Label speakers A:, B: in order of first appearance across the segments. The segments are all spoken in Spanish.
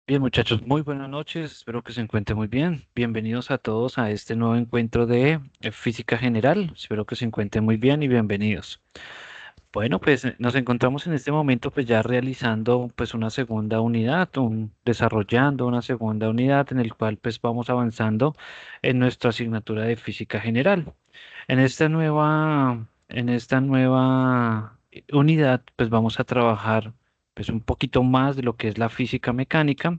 A: Bien, muchachos, muy buenas noches. Espero que se encuentren muy bien. Bienvenidos a todos a este nuevo encuentro de Física General. Espero que se encuentren muy bien y bienvenidos. Bueno, pues nos encontramos en este momento pues ya realizando pues una segunda unidad, desarrollando una segunda unidad en el cual pues vamos avanzando en nuestra asignatura de Física General. En esta nueva unidad, pues vamos a trabajar pues un poquito más de lo que es la física mecánica,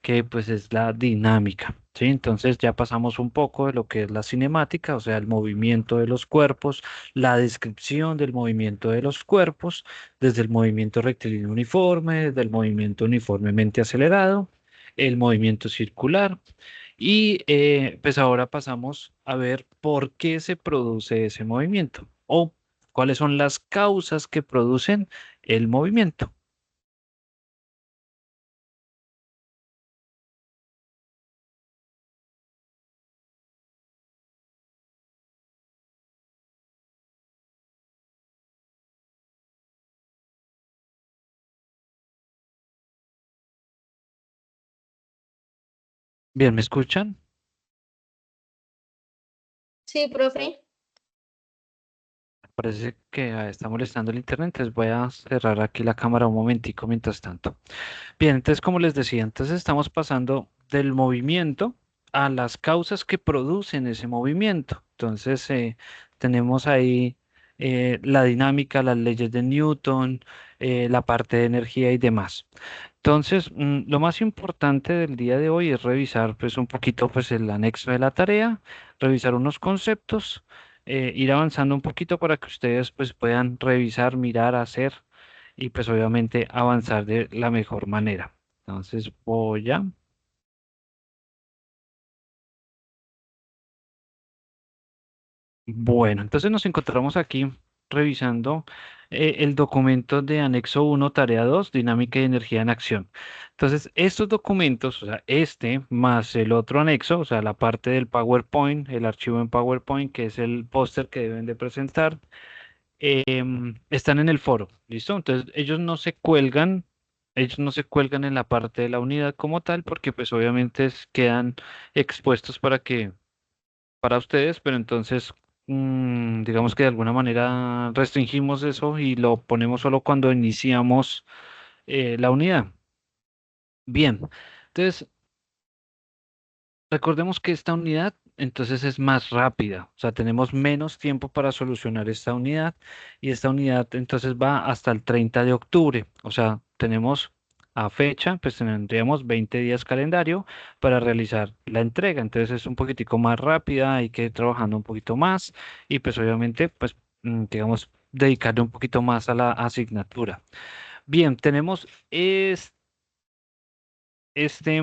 A: que pues es la dinámica, ¿sí? Entonces ya pasamos un poco de lo que es la cinemática, o sea, el movimiento de los cuerpos, la descripción del movimiento de los cuerpos, desde el movimiento rectilíneo uniforme, desde el movimiento uniformemente acelerado, el movimiento circular. Y pues ahora pasamos a ver por qué se produce ese movimiento o cuáles son las causas que producen el movimiento. Bien, ¿me escuchan?
B: Sí, profe.
A: Parece que está molestando el internet, entonces voy a cerrar aquí la cámara un momentico mientras tanto. Bien, entonces como les decía, entonces estamos pasando del movimiento a las causas que producen ese movimiento. Entonces tenemos ahí la dinámica, las leyes de Newton, la parte de energía y demás. Entonces, lo más importante del día de hoy es revisar pues un poquito pues el anexo de la tarea, revisar unos conceptos, ir avanzando un poquito para que ustedes pues puedan revisar, mirar, hacer y pues obviamente avanzar de la mejor manera. Entonces voy a... Bueno, entonces nos encontramos aquí revisando el documento de anexo uno tarea 2 dinámica y energía en acción. Entonces, estos documentos, o sea, este más el otro anexo, o sea, la parte del PowerPoint, el archivo en PowerPoint, que es el póster que deben de presentar, están en el foro, ¿listo? Entonces, ellos no se cuelgan en la parte de la unidad como tal, porque pues obviamente quedan expuestos para ustedes, pero entonces, digamos que de alguna manera restringimos eso y lo ponemos solo cuando iniciamos la unidad. Bien, entonces recordemos que esta unidad entonces es más rápida, o sea, tenemos menos tiempo para solucionar esta unidad y esta unidad entonces va hasta el 30 de octubre, o sea, tenemos a fecha, pues tendríamos 20 días calendario para realizar la entrega, entonces es un poquitico más rápida, hay que ir trabajando un poquito más y pues obviamente, pues digamos, dedicarle un poquito más a la asignatura. Bien, tenemos este,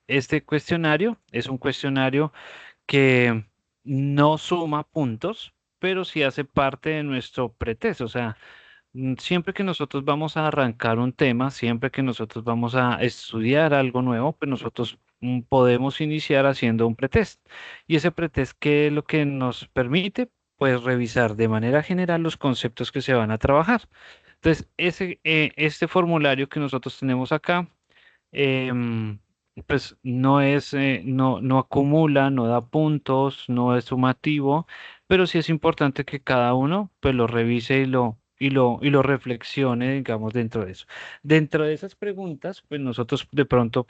A: este cuestionario es un cuestionario que no suma puntos, pero sí hace parte de nuestro pretexto. O sea, siempre que nosotros vamos a arrancar un tema, siempre que nosotros vamos a estudiar algo nuevo, pues nosotros podemos iniciar haciendo un pretest. Y ese pretest, ¿qué es lo que nos permite? Pues revisar de manera general los conceptos que se van a trabajar. Entonces, este formulario que nosotros tenemos acá, em, pues no acumula, no da puntos, no es sumativo, pero sí es importante que cada uno pues lo revise y lo reflexione, digamos, dentro de eso. Dentro de esas preguntas, pues nosotros de pronto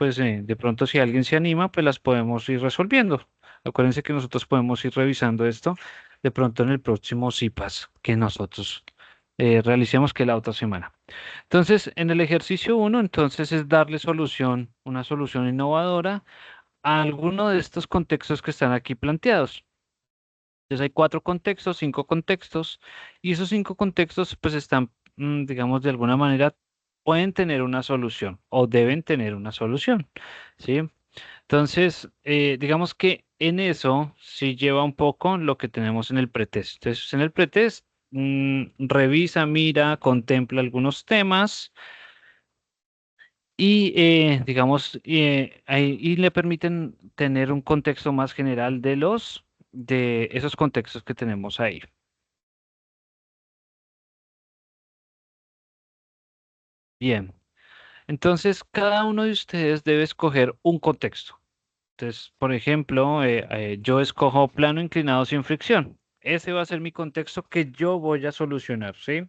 A: si alguien se anima, pues las podemos ir resolviendo. Acuérdense que nosotros podemos ir revisando esto de pronto en el próximo CIPAS que nosotros realicemos que la otra semana. Entonces, en el ejercicio uno, entonces es darle solución, una solución innovadora a alguno de estos contextos que están aquí planteados. Entonces hay cuatro contextos, cinco contextos, y esos cinco contextos pues están, digamos, de alguna manera pueden tener una solución o deben tener una solución, ¿sí? Entonces, digamos que en eso sí lleva un poco lo que tenemos en el pretest. Entonces, en el pretest, revisa, mira, contempla algunos temas y digamos, y le permiten tener un contexto más general de esos contextos que tenemos ahí. Bien. Entonces, cada uno de ustedes debe escoger un contexto. Entonces, por ejemplo, yo escojo plano inclinado sin fricción. Ese va a ser mi contexto que yo voy a solucionar, ¿sí?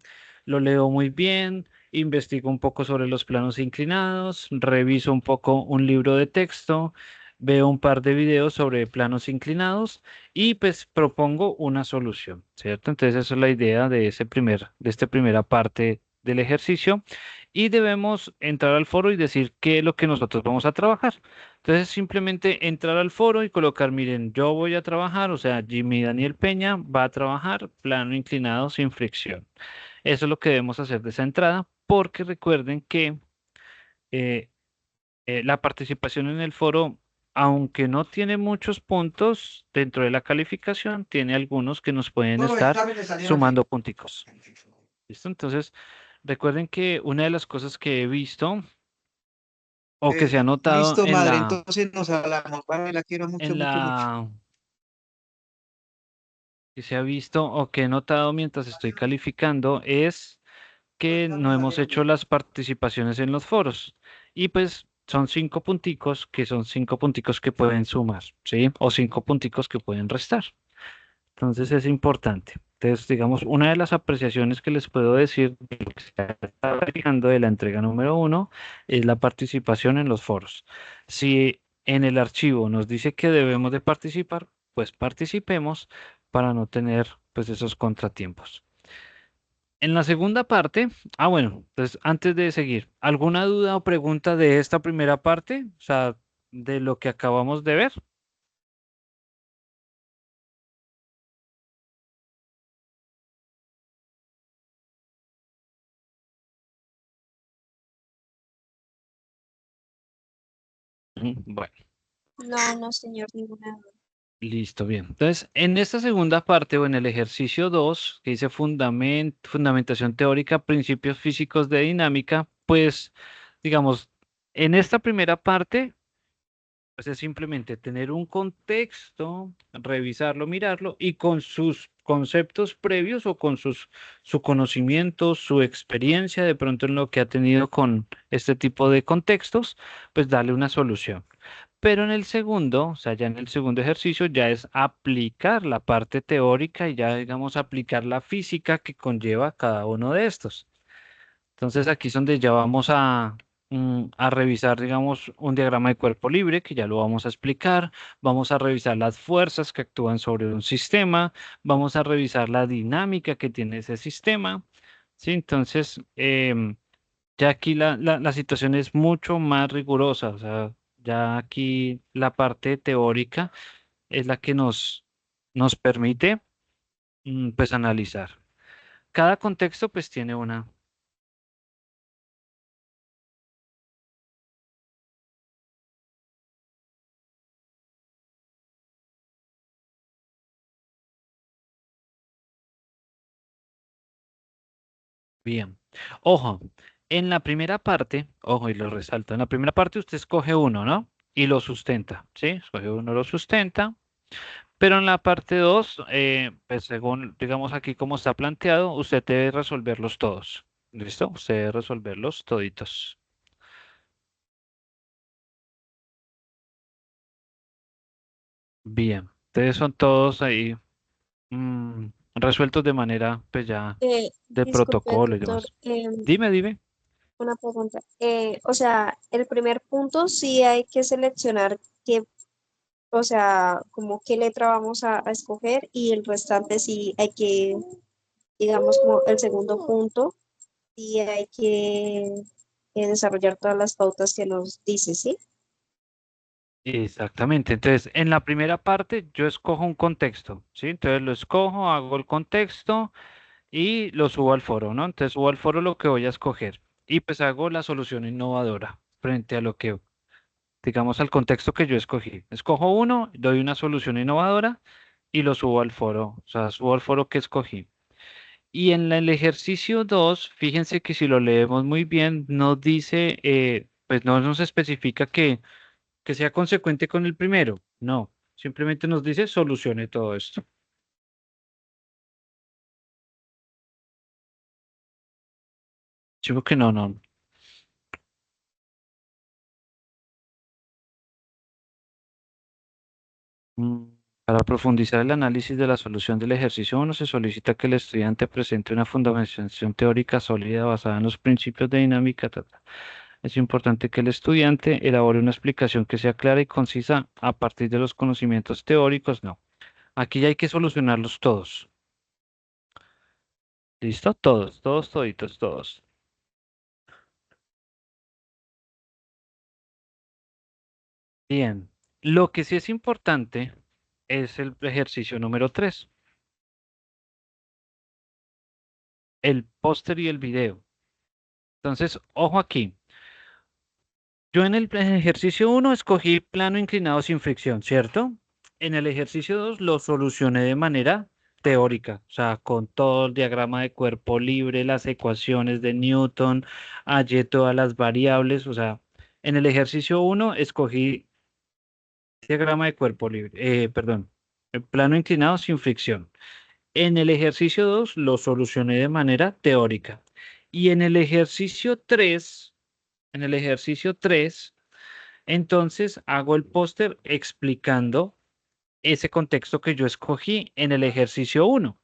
A: Lo leo muy bien, investigo un poco sobre los planos inclinados, reviso un poco un libro de texto, veo un par de videos sobre planos inclinados y pues propongo una solución, ¿cierto? Entonces, esa es la idea de de esta primera parte del ejercicio y debemos entrar al foro y decir qué es lo que nosotros vamos a trabajar. Entonces, simplemente entrar al foro y colocar, miren, yo voy a trabajar, o sea, Jimmy Daniel Peña va a trabajar plano inclinado sin fricción. Eso es lo que debemos hacer de esa entrada, porque recuerden que eh, la participación en el foro, aunque no tiene muchos puntos dentro de la calificación, tiene algunos que nos pueden
B: Todos los
A: estar
B: exámenes salieron
A: sumando
B: bien.
A: punticos. ¿Listo? Entonces, recuerden que una de las cosas que he visto o que se ha notado
B: Listo, madre. Entonces nos hablamos. Vale, la quiero mucho,
A: en
B: mucho, mucho.
A: la que se ha visto o que he notado mientras estoy calificando es
B: Los
A: que no
B: exámenes
A: hemos
B: salieron
A: hecho
B: bien.
A: las participaciones en los foros. Y pues son 5 punticos, que son 5 punticos que pueden sumar, ¿sí? O 5 punticos que pueden restar. Entonces es importante. Entonces, digamos, una de las apreciaciones que les puedo decir de lo que se está verificando de la entrega número 1 es la participación en los foros. Si en el archivo nos dice que debemos de participar, pues participemos para no tener pues esos contratiempos. En la segunda parte, bueno, entonces antes de seguir, ¿alguna duda o pregunta de esta primera parte? O sea, de lo que acabamos de ver. Ujú. Bueno.
C: No, no, señor, ninguna.
A: Listo, bien. Entonces, en esta segunda parte o en el ejercicio 2 que dice fundamentación teórica, principios físicos de dinámica, pues, digamos, en esta primera parte, pues es simplemente tener un contexto, revisarlo, mirarlo y con sus conceptos previos o con su conocimiento, su experiencia de pronto en lo que ha tenido con este tipo de contextos, pues darle una solución. Pero en el segundo, o sea, ya en el segundo ejercicio, ya es aplicar la parte teórica y ya, digamos, aplicar la física que conlleva cada uno de estos. Entonces, aquí es donde ya vamos a revisar, digamos, un diagrama de cuerpo libre, que ya lo vamos a explicar. Vamos a revisar las fuerzas que actúan sobre un sistema. Vamos a revisar la dinámica que tiene ese sistema. Sí, entonces, ya aquí la situación es mucho más rigurosa, o sea, ya aquí la parte teórica es la que nos permite pues analizar. Cada contexto pues tiene una. Bien. Ojo, en la primera parte, ojo y lo resalto, en la primera parte usted escoge uno, ¿no? Y lo sustenta, ¿sí? Escoge uno, lo sustenta. Pero en la parte 2, pues según, digamos aquí como está planteado, usted debe resolverlos todos. ¿Listo? Usted debe resolverlos toditos. Bien. Entonces son todos ahí resueltos de manera, pues ya, de
C: Disculpe,
A: protocolo y
C: doctor,
A: demás. Dime, dime.
C: una pregunta. O sea, el primer punto sí hay que seleccionar qué, o sea, como qué letra vamos a escoger y el restante sí hay que, digamos, como el segundo punto, sí hay que desarrollar todas las pautas que nos dice, ¿sí?
A: Exactamente. Entonces, en la primera parte yo escojo un contexto, ¿sí? Entonces lo escojo, hago el contexto y lo subo al foro, ¿no? Entonces subo al foro lo que voy a escoger y pues hago la solución innovadora frente a lo que, digamos, al contexto que yo escogí. Escojo uno, doy una solución innovadora y lo subo al foro, o sea, subo al foro que escogí. Y en el ejercicio 2, fíjense que si lo leemos muy bien, nos dice, pues no nos especifica que sea consecuente con el primero. No, simplemente nos dice solucione todo esto. Chico que no, no. Mm, Para profundizar el análisis de la solución del ejercicio 1, se solicita que el estudiante presente una fundamentación teórica sólida basada en los principios de dinámica. Es importante que el estudiante elabore una explicación que sea clara y concisa a partir de los conocimientos teóricos. No, aquí ya hay que solucionarlos todos. ¿Listo? Todos, todos, toditos, todos. Bien. Lo que sí es importante es el ejercicio número 3, el póster y el video. Entonces, ojo aquí. Yo en el ejercicio 1 escogí plano inclinado sin fricción, ¿cierto? En el ejercicio 2 lo solucioné de manera teórica, o sea, con todo el diagrama de cuerpo libre, las ecuaciones de Newton, hallé todas las variables, o sea, en el ejercicio 1 escogí diagrama de cuerpo libre, perdón, el plano inclinado sin fricción. En el ejercicio 2 lo solucioné de manera teórica. Y en el ejercicio 3 entonces hago el póster explicando ese contexto que yo escogí en el ejercicio 1.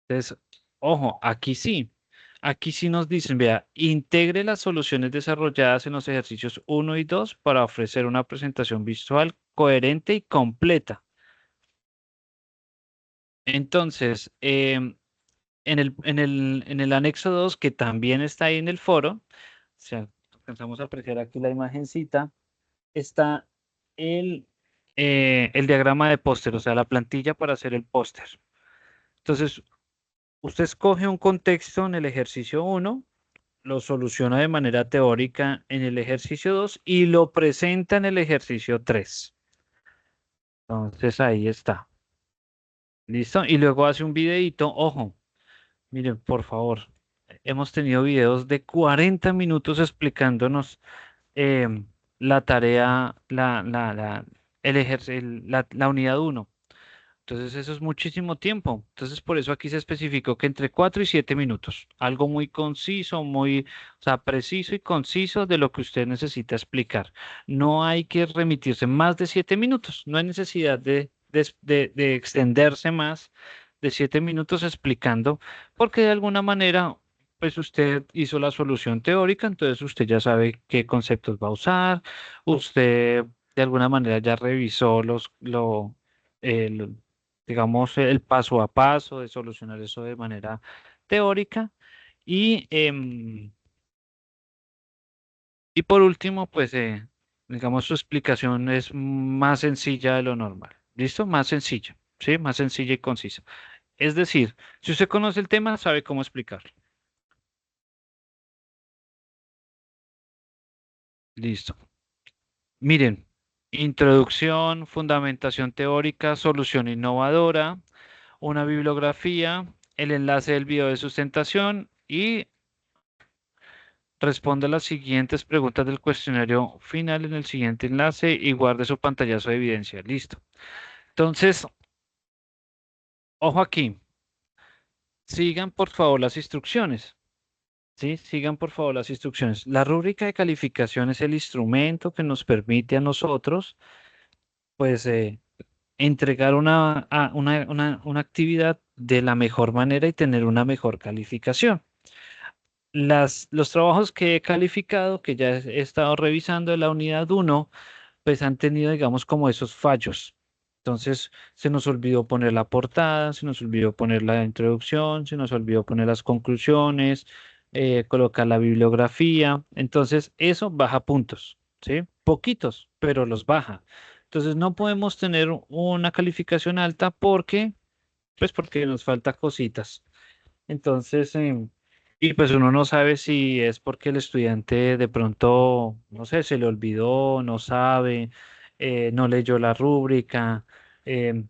A: Entonces, ojo, aquí sí nos dicen, vea, integre las soluciones desarrolladas en los ejercicios 1 y 2 para ofrecer una presentación visual coherente y completa. Entonces, en el anexo 2, que también está ahí en el foro, si alcanzamos a apreciar aquí la imagencita, está el, el diagrama de póster, o sea, la plantilla para hacer el póster. Entonces, usted escoge un contexto en el ejercicio 1, lo soluciona de manera teórica en el ejercicio 2 y lo presenta en el ejercicio 3. Entonces, ahí está. ¿Listo? Y luego hace un videíto. Ojo, miren, por favor, hemos tenido videos de 40 minutos explicándonos la tarea, la unidad 1. Entonces eso es muchísimo tiempo. Entonces por eso aquí se especificó que entre 4 y 7 minutos. Algo muy conciso, o sea, preciso y conciso de lo que usted necesita explicar. No hay que remitirse más de 7 minutos. No hay necesidad de extenderse más de 7 minutos explicando, porque de alguna manera, pues usted hizo la solución teórica, entonces usted ya sabe qué conceptos va a usar. Usted de alguna manera ya revisó el, digamos, el paso a paso de solucionar eso de manera teórica. Y, y por último, pues, digamos, su explicación es más sencilla de lo normal. ¿Listo? Más sencilla, ¿sí? Más sencilla y concisa. Es decir, si usted conoce el tema, sabe cómo explicarlo. Listo. Miren, introducción, fundamentación teórica, solución innovadora, una bibliografía, el enlace del video de sustentación y responda las siguientes preguntas del cuestionario final en el siguiente enlace y guarde su pantallazo de evidencia. Listo. Entonces, ojo aquí. Sigan por favor las instrucciones. ¿Sí? Sigan por favor las instrucciones. La rúbrica de calificación es el instrumento que nos permite a nosotros, pues, entregar una actividad de la mejor manera y tener una mejor calificación. Los trabajos que he calificado, que ya he estado revisando de la unidad 1, pues han tenido, digamos, como esos fallos. Entonces, se nos olvidó poner la portada, se nos olvidó poner la introducción, se nos olvidó poner las conclusiones, colocar la bibliografía. Entonces, eso baja puntos, ¿sí? Poquitos, pero los baja. Entonces, no podemos tener una calificación alta porque nos falta cositas. Entonces, y pues uno no sabe si es porque el estudiante de pronto, no sé, se le olvidó, no sabe, no leyó la rúbrica, em,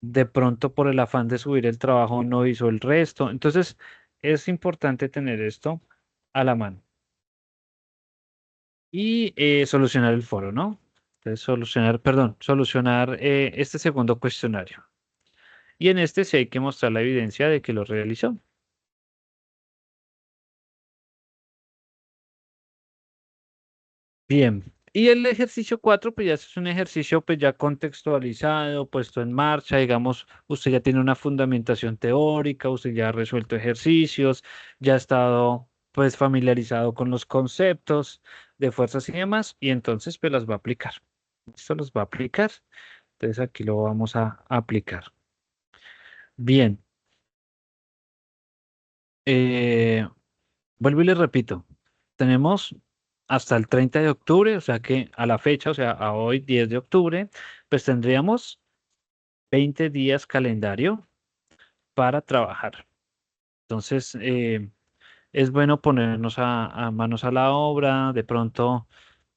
A: de pronto por el afán de subir el trabajo no hizo el resto. Entonces, es importante tener esto a la mano y solucionar el foro, ¿no? Entonces, solucionar este segundo cuestionario. Y en este sí hay que mostrar la evidencia de que lo realizó. Bien, Y el ejercicio 4, pues ya es un ejercicio pues ya contextualizado, puesto en marcha, digamos, usted ya tiene una fundamentación teórica, usted ya ha resuelto ejercicios, ya ha estado pues familiarizado con los conceptos de fuerzas y demás, y entonces pues las va a aplicar. Esto los va a aplicar, entonces aquí lo vamos a aplicar. Bien, eh, vuelvo y le repito, tenemos hasta el 30 de octubre, o sea que a la fecha, o sea, a hoy 10 de octubre, pues tendríamos 20 días calendario para trabajar. Entonces, es bueno ponernos a manos a la obra, de pronto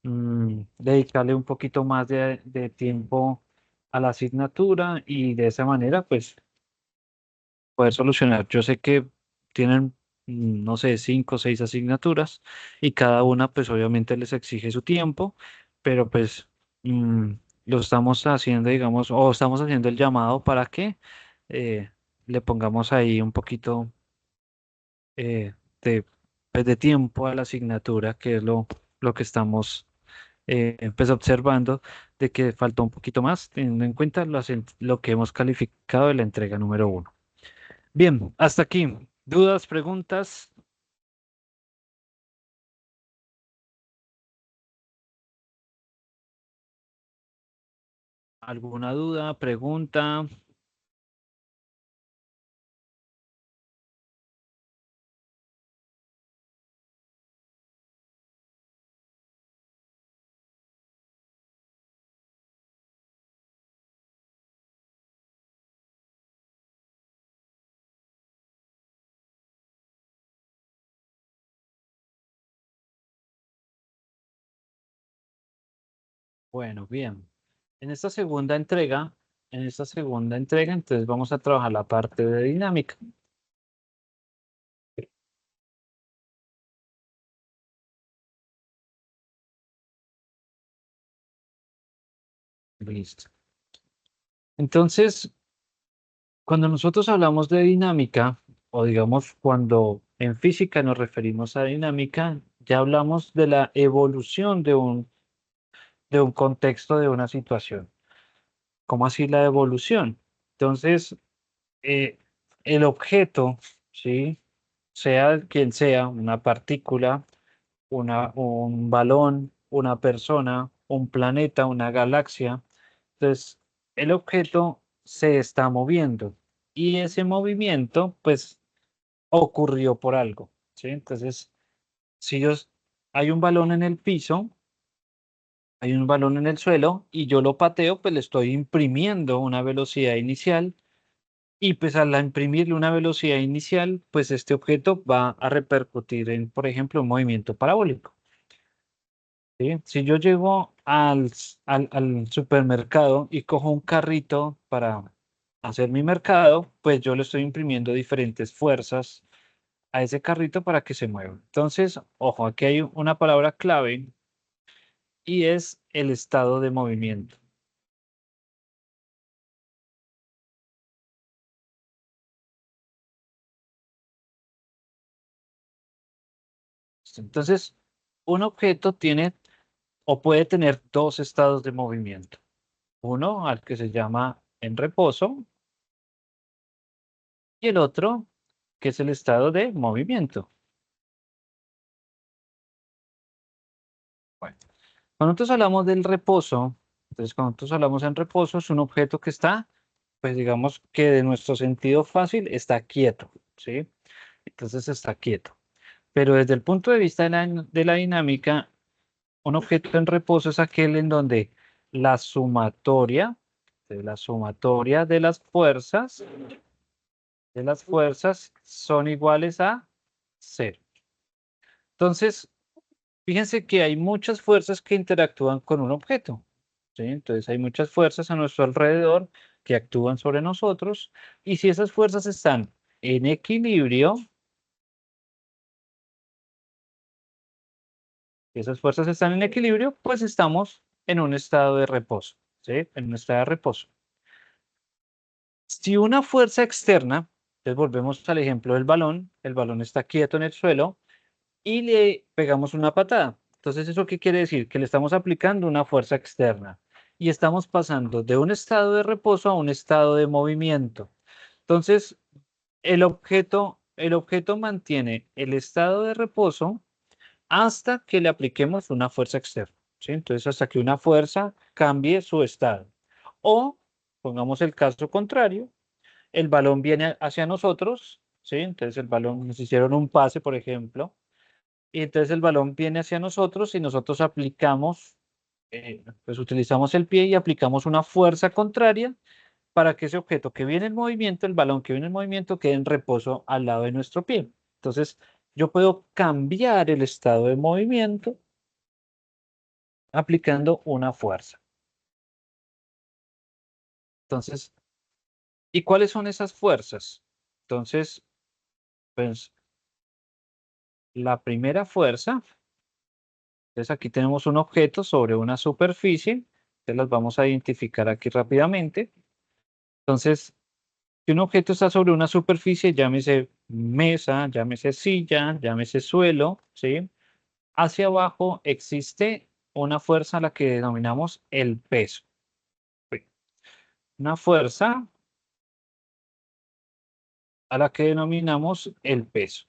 A: dedicarle un poquito más de tiempo a la asignatura y de esa manera, pues, poder solucionar. Yo sé que tienen, no sé, 5 o 6 asignaturas y cada una, pues, obviamente les exige su tiempo, pero pues mm, lo estamos haciendo, digamos, o estamos haciendo el llamado para que eh, le pongamos ahí un poquito eh, de, pues, de tiempo a la asignatura, que es lo que estamos pues, observando, de que faltó un poquito más, teniendo en cuenta lo que hemos calificado de la entrega número 1. Bien, hasta aquí. ¿Dudas, preguntas? ¿Alguna duda, pregunta? Bueno, bien. En esta segunda entrega, entonces vamos a trabajar la parte de dinámica. Listo. Entonces, cuando nosotros hablamos de dinámica, o digamos cuando en física nos referimos a dinámica, ya hablamos de la evolución de un contexto, de una situación. ¿Cómo así la evolución? Entonces, eh, el objeto, ¿sí? Sea quien sea, una partícula, un balón, una persona, un planeta, una galaxia. Entonces, el objeto se está moviendo y ese movimiento, pues, ocurrió por algo, ¿sí? Entonces, si yo, hay un balón en el piso, hay un balón en el suelo y yo lo pateo, pues le estoy imprimiendo una velocidad inicial y pues al imprimirle una velocidad inicial, pues este objeto va a repercutir en, por ejemplo, un movimiento parabólico. ¿Sí? Si yo llego al supermercado y cojo un carrito para hacer mi mercado, pues yo le estoy imprimiendo diferentes fuerzas a ese carrito para que se mueva. Entonces, ojo, aquí hay una palabra clave y es el estado de movimiento. Entonces, un objeto tiene o puede tener dos estados de movimiento. Uno al que se llama en reposo y el otro que es el estado de movimiento. Bueno, cuando nosotros hablamos del reposo, entonces cuando nosotros hablamos en reposo es un objeto que está, pues digamos que de nuestro sentido fácil está quieto, ¿sí? Entonces está quieto. Pero desde el punto de vista de la dinámica, un objeto en reposo es aquel en donde la sumatoria, la sumatoria de las fuerzas son iguales a cero. Entonces, fíjense que hay muchas fuerzas que interactúan con un objeto, ¿sí? Entonces hay muchas fuerzas a nuestro alrededor que actúan sobre nosotros y si esas fuerzas están en equilibrio, pues estamos en un estado de reposo, ¿sí? En un estado de reposo. Si una fuerza externa, entonces volvemos al ejemplo del balón, el balón está quieto en el suelo y le pegamos una patada. Entonces, ¿eso qué quiere decir? Que le estamos aplicando una fuerza externa y estamos pasando de un estado de reposo a un estado de movimiento. Entonces, el objeto mantiene el estado de reposo hasta que le apliquemos una fuerza externa, ¿sí? Entonces, hasta que una fuerza cambie su estado. O, pongamos el caso contrario, el balón viene hacia nosotros, ¿sí? Entonces, el balón, nos hicieron un pase, por ejemplo, y entonces el balón viene hacia nosotros y nosotros aplicamos, pues utilizamos el pie y aplicamos una fuerza contraria para que ese objeto que viene en movimiento, el balón que viene en movimiento, quede en reposo al lado de nuestro pie. Entonces, yo puedo cambiar el estado de movimiento aplicando una fuerza. Entonces, ¿y cuáles son esas fuerzas? Entonces, pues la primera fuerza, entonces aquí tenemos un objeto sobre una superficie, que las vamos a identificar aquí rápidamente. Entonces, si un objeto está sobre una superficie, llámese mesa, llámese silla, llámese suelo, ¿sí? Hacia abajo existe una fuerza a la que denominamos el peso. ¿Sí? Una fuerza a la que denominamos el peso.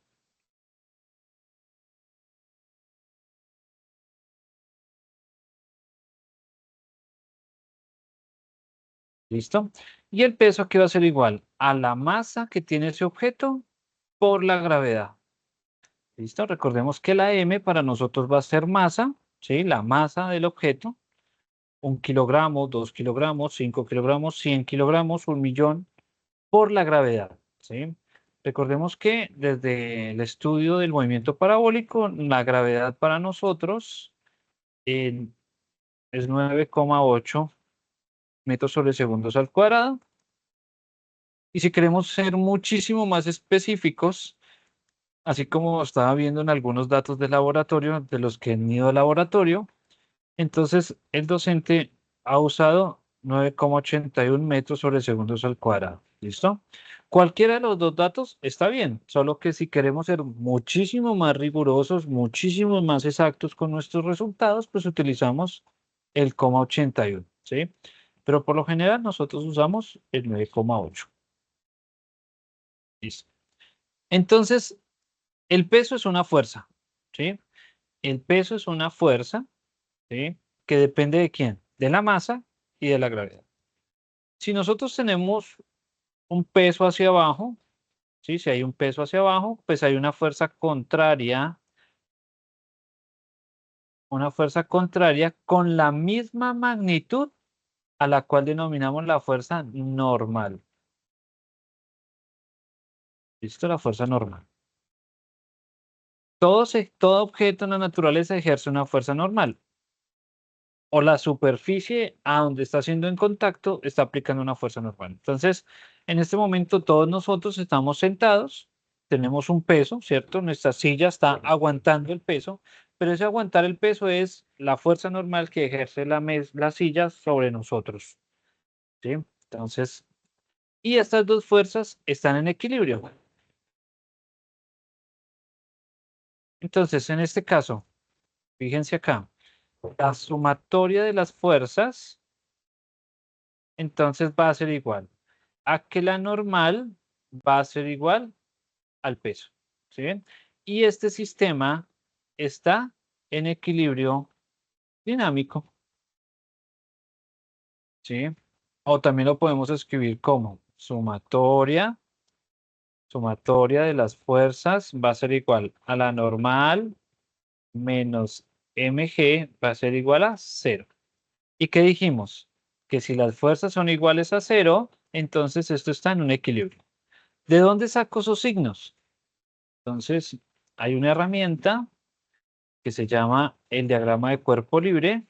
A: ¿Listo? Y el peso que va a ser igual a la masa que tiene ese objeto por la gravedad. ¿Listo? Recordemos que la M para nosotros va a ser masa, ¿sí? La masa del objeto. 1 kilogramo, 2 kilogramos, 5 kilogramos, 100 kilogramos, 1 millón por la gravedad, ¿sí? Recordemos que desde el estudio del movimiento parabólico, la gravedad para nosotros es 9,8 metros sobre segundos al cuadrado. Y si queremos ser muchísimo más específicos, así como estaba viendo en algunos datos de laboratorio, de los que han ido al laboratorio, entonces el docente ha usado 9,81 metros sobre segundos al cuadrado. ¿Listo? Cualquiera de los dos datos está bien, solo que si queremos ser muchísimo más rigurosos, muchísimo más exactos con nuestros resultados, pues utilizamos el 0,81, ¿sí? Pero por lo general nosotros usamos el 9,8. Listo. Entonces, el peso es una fuerza, ¿sí? El peso es una fuerza, ¿sí? Que depende de quién, de la masa y de la gravedad. Si nosotros tenemos un peso hacia abajo, ¿sí? Si hay un peso hacia abajo, pues hay una fuerza contraria con la misma magnitud a la cual denominamos la fuerza normal. ¿Listo? La fuerza normal. Todo objeto en la naturaleza ejerce una fuerza normal. O la superficie a donde está siendo en contacto está aplicando una fuerza normal. Entonces, en este momento todos nosotros estamos sentados, tenemos un peso, ¿cierto? Nuestra silla está aguantando el peso, pero ese aguantar el peso es la fuerza normal que ejerce la silla sobre nosotros, ¿sí? Entonces, y estas dos fuerzas están en equilibrio. Entonces, en este caso, fíjense acá, la sumatoria de las fuerzas, entonces va a ser igual a que la normal va a ser igual al peso. ¿Sí ven? Y este sistema está en equilibrio dinámico. ¿Sí? O también lo podemos escribir como sumatoria de las fuerzas va a ser igual a la normal menos mg va a ser igual a 0. ¿Y qué dijimos? Que si las fuerzas son iguales a 0, entonces esto está en un equilibrio. ¿De dónde saco esos signos? Entonces, hay una herramienta que se llama el diagrama de cuerpo libre.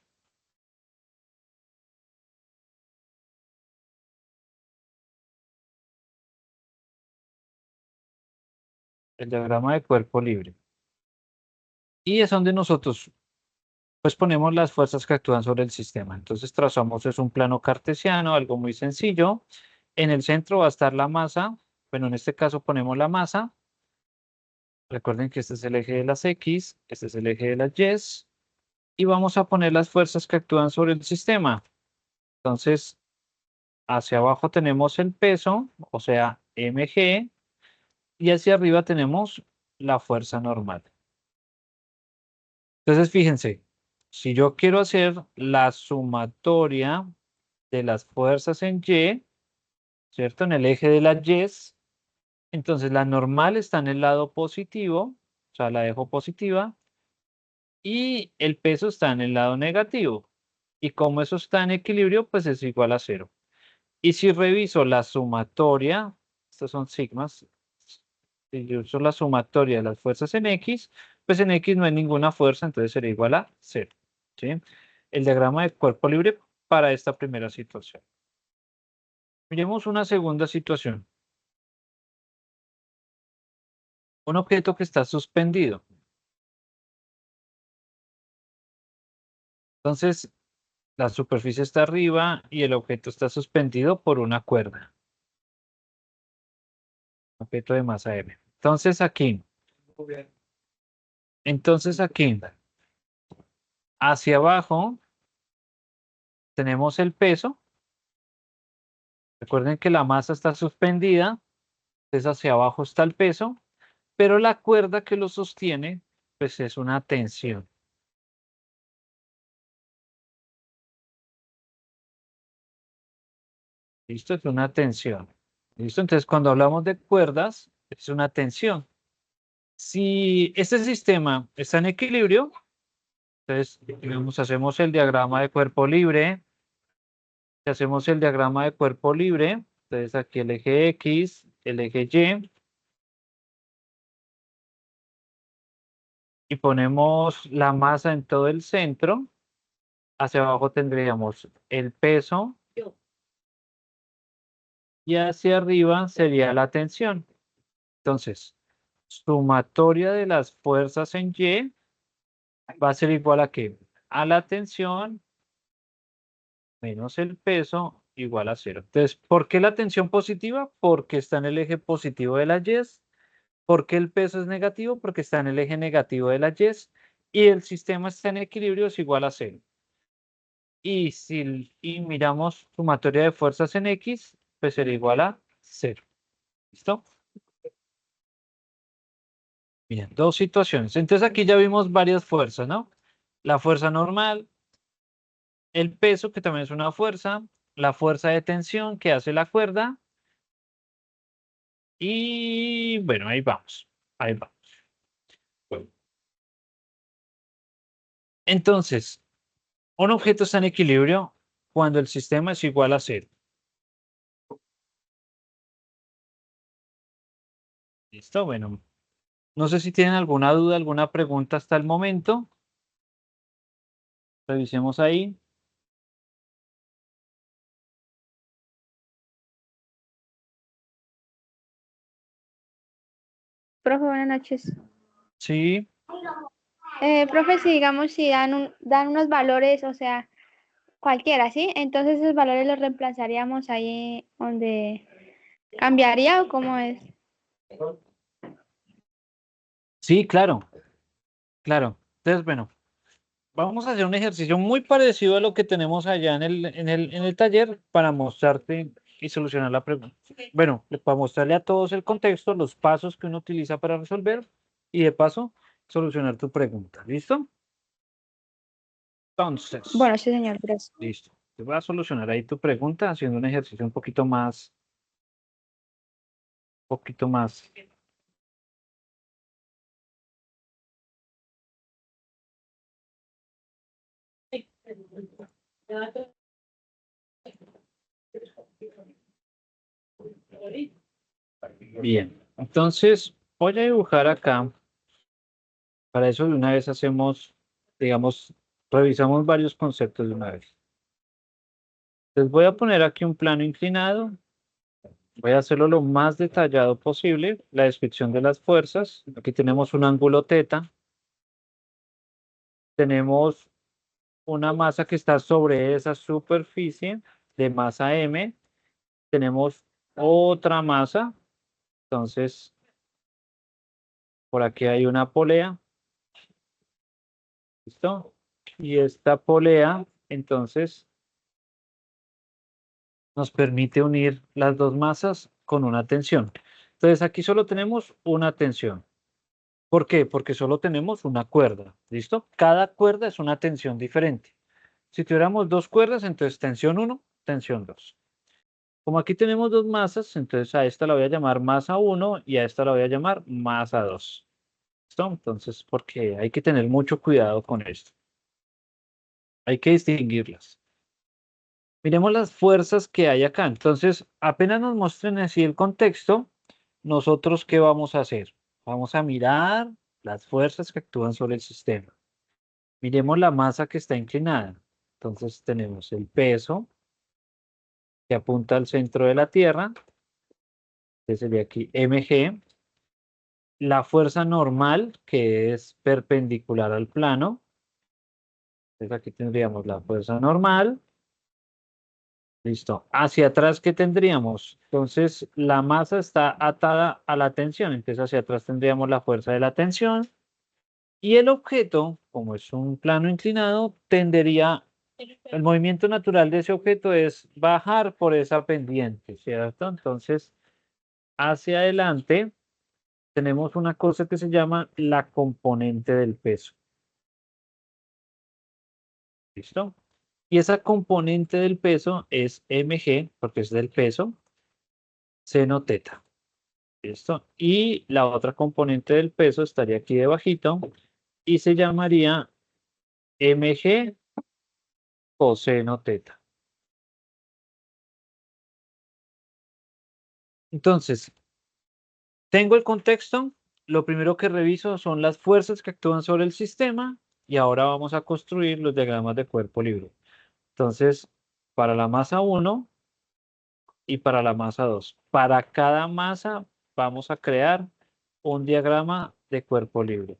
A: El diagrama de cuerpo libre. Y es donde nosotros pues ponemos las fuerzas que actúan sobre el sistema. Entonces trazamos es un plano cartesiano, algo muy sencillo. En el centro va a estar la masa. Bueno, en este caso ponemos la masa. Recuerden que este es el eje de las X, este es el eje de las Y. y vamos a poner las fuerzas que actúan sobre el sistema. Entonces, hacia abajo tenemos el peso, o sea, mg, y hacia arriba tenemos la fuerza normal. Entonces, fíjense, si yo quiero hacer la sumatoria de las fuerzas en Y, ¿cierto? En el eje de las Y, entonces la normal está en el lado positivo, o sea, la dejo positiva, y el peso está en el lado negativo. Y como eso está en equilibrio, pues es igual a 0. Y si reviso la sumatoria, estos son sigmas, si yo uso la sumatoria de las fuerzas en X, pues en X no hay ninguna fuerza, entonces será igual a 0. ¿Sí? El diagrama de cuerpo libre para esta primera situación. Miremos una segunda situación. Un objeto que está suspendido. Entonces, la superficie está arriba y el objeto está suspendido por una cuerda. Objeto de masa M. Entonces aquí, hacia abajo, tenemos el peso. Recuerden que la masa está suspendida, entonces hacia abajo está el peso, pero la cuerda que lo sostiene, pues es una tensión. ¿Listo? Es una tensión. ¿Listo? Entonces, cuando hablamos de cuerdas, es una tensión. Si este sistema está en equilibrio, entonces, digamos, hacemos el diagrama de cuerpo libre. Si hacemos el diagrama de cuerpo libre, entonces aquí el eje X, el eje Y, y ponemos la masa en todo el centro. Hacia abajo tendríamos el peso y hacia arriba sería la tensión. Entonces, sumatoria de las fuerzas en Y va a ser igual a ¿qué? A la tensión menos el peso igual a 0. Entonces, ¿por qué la tensión positiva? Porque está en el eje positivo de la Y. ¿Por qué el peso es negativo? Porque está en el eje negativo de la Y. Y el sistema está en equilibrio, es igual a 0. Y miramos sumatoria de fuerzas en X, pues será igual a 0. ¿Listo? Bien, dos situaciones. Entonces aquí ya vimos varias fuerzas, ¿no? La fuerza normal, el peso, que también es una fuerza, la fuerza de tensión que hace la cuerda. Y bueno, ahí vamos. Ahí vamos. Bueno. Entonces, un objeto está en equilibrio cuando el sistema es igual a 0. ¿Listo? Bueno, no sé si tienen alguna duda, alguna pregunta hasta el momento. Revisemos ahí.
D: Profe, buenas noches.
A: Sí,
D: Profe, si digamos, si dan unos valores, o sea, cualquiera, ¿sí? Entonces esos valores los reemplazaríamos ahí donde cambiaría o cómo es.
A: sí, claro, claro. Entonces, bueno, vamos a hacer un ejercicio muy parecido a lo que tenemos allá en el taller para mostrarte y solucionar la pregunta. Bueno, para mostrarle a todos el contexto, los pasos que uno utiliza para resolver y de paso solucionar tu pregunta. ¿Listo? Entonces,
D: Bueno, sí, señor, gracias.
A: listo. Te voy a solucionar ahí tu pregunta haciendo un ejercicio un poquito más, poquito más. Bien, entonces voy a dibujar acá. Para eso de una vez hacemos, digamos, revisamos varios conceptos de una vez. Les voy a poner aquí un plano inclinado. Voy a hacerlo lo más detallado posible. La descripción de las fuerzas. Aquí tenemos un ángulo teta. Tenemos una masa que está sobre esa superficie de masa M. Tenemos otra masa. Entonces, por aquí hay una polea. ¿Listo? Y esta polea, entonces, nos permite unir las dos masas con una tensión. Entonces, aquí solo tenemos una tensión. ¿Por qué? Porque solo tenemos una cuerda, ¿listo? Cada cuerda es una tensión diferente. Si tuviéramos dos cuerdas, entonces tensión 1, tensión 2. Como aquí tenemos dos masas, entonces a esta la voy a llamar masa 1 y a esta la voy a llamar masa 2. ¿Listo? Entonces, porque hay que tener mucho cuidado con esto. Hay que distinguirlas. Miremos las fuerzas que hay acá. Entonces, apenas nos muestren así el contexto, nosotros, ¿qué vamos a hacer? Vamos a mirar las fuerzas que actúan sobre el sistema. Miremos la masa que está inclinada. Entonces, tenemos el peso que apunta al centro de la Tierra, que sería aquí mg. La fuerza normal, que es perpendicular al plano. Entonces, aquí tendríamos la fuerza normal. Listo. Hacia atrás, ¿qué tendríamos? Entonces, la masa está atada a la tensión. Entonces, hacia atrás tendríamos la fuerza de la tensión. Y el objeto, como es un plano inclinado, tendería, el movimiento natural de ese objeto es bajar por esa pendiente, ¿cierto? Entonces, hacia adelante tenemos una cosa que se llama la componente del peso. ¿Listo? Y esa componente del peso es mg, porque es del peso, seno teta. ¿Listo? Y la otra componente del peso estaría aquí debajito y se llamaría mg coseno teta. Entonces, tengo el contexto. Lo primero que reviso son las fuerzas que actúan sobre el sistema y ahora vamos a construir los diagramas de cuerpo libre. Entonces, para la masa 1 y para la masa 2. Para cada masa vamos a crear un diagrama de cuerpo libre.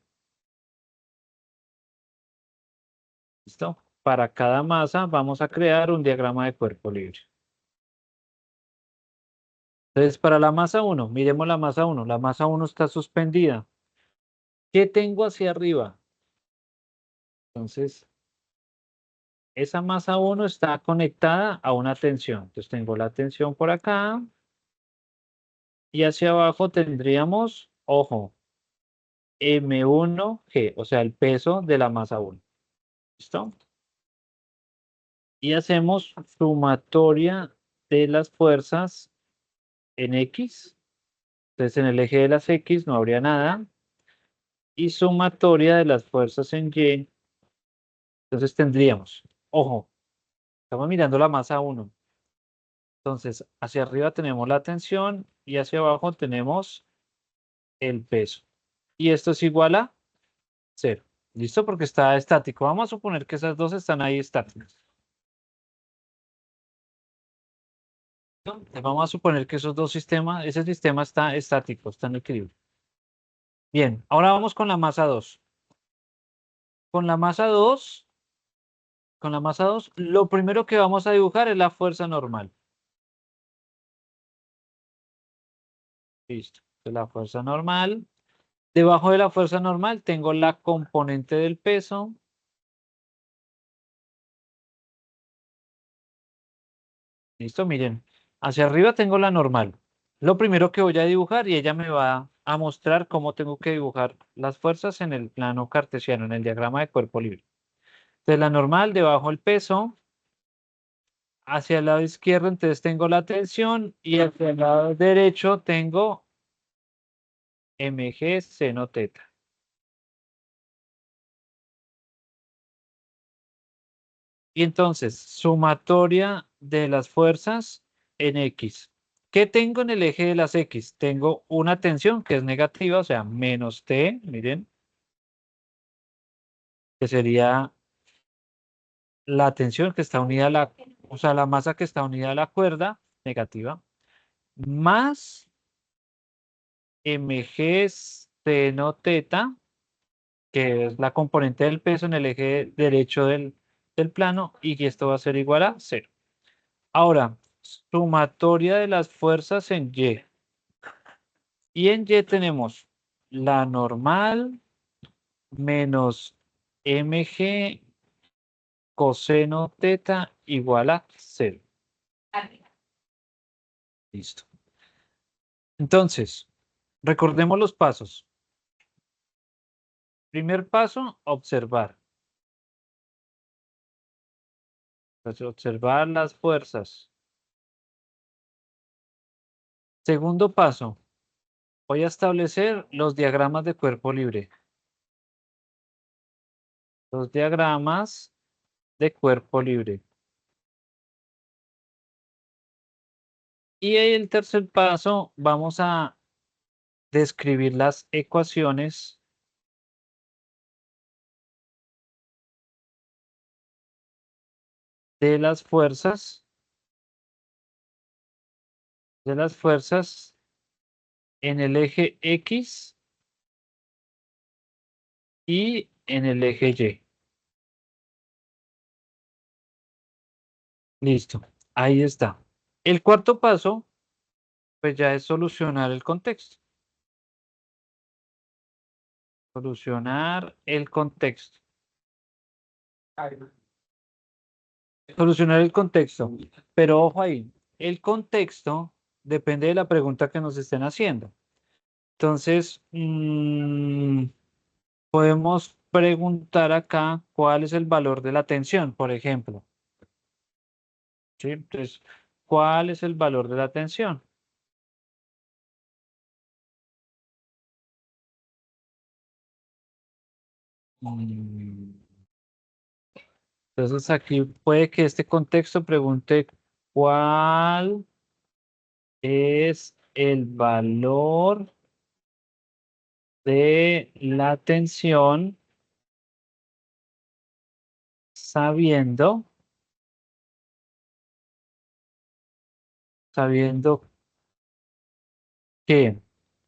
A: ¿Listo? Para cada masa vamos a crear un diagrama de cuerpo libre. Entonces, para la masa 1, miremos la masa 1. La masa 1 está suspendida. ¿Qué tengo hacia arriba? Entonces, esa masa 1 está conectada a una tensión. Entonces, tengo la tensión por acá. Y hacia abajo tendríamos, ojo, M1G, o sea, el peso de la masa 1. ¿Listo? Y hacemos sumatoria de las fuerzas en X. Entonces, en el eje de las X no habría nada. Y sumatoria de las fuerzas en Y. Entonces tendríamos, ojo, estamos mirando la masa 1. Entonces, hacia arriba tenemos la tensión y hacia abajo tenemos el peso. Y esto es igual a 0. ¿Listo? Porque está estático. Vamos a suponer que esas dos están ahí estáticas. Vamos a suponer que esos dos sistemas, ese sistema está estático, está en equilibrio. Bien, ahora vamos con la masa 2. Con la masa 2, lo primero que vamos a dibujar es la fuerza normal. Listo. Entonces, la fuerza normal. Debajo de la fuerza normal tengo la componente del peso. Listo, miren. Hacia arriba tengo la normal. Lo primero que voy a dibujar y ella me va a mostrar cómo tengo que dibujar las fuerzas en el plano cartesiano, en el diagrama de cuerpo libre. Entonces la normal, debajo el peso. Hacia el lado izquierdo entonces tengo la tensión y hacia el lado derecho tengo mg seno teta. Y entonces, sumatoria de las fuerzas en X. ¿Qué tengo en el eje de las X? Tengo una tensión que es negativa, o sea, menos T, miren, que sería la tensión que está unida a la, o sea, la masa que está unida a la cuerda, negativa, más mg seno teta, que es la componente del peso en el eje derecho del plano, y esto va a ser igual a 0. Ahora, sumatoria de las fuerzas en Y. Y en Y tenemos la normal menos mg coseno teta igual a 0. Listo. Entonces, recordemos los pasos. Primer paso, observar. Entonces, observar las fuerzas. Segundo paso, voy a establecer los diagramas de cuerpo libre. Los diagramas de cuerpo libre. Y el tercer paso, vamos a describir las ecuaciones de las fuerzas en el eje X y en el eje Y. Listo, ahí está. El cuarto paso, pues ya es solucionar el contexto. Solucionar el contexto. Solucionar el contexto. Pero ojo ahí, el contexto depende de la pregunta que nos estén haciendo. Entonces, podemos preguntar acá cuál es el valor de la tensión, por ejemplo. ¿Sí? Entonces, ¿cuál es el valor de la tensión? Mm, Entonces, aquí puede que este contexto pregunte cuál es el valor de la tensión sabiendo que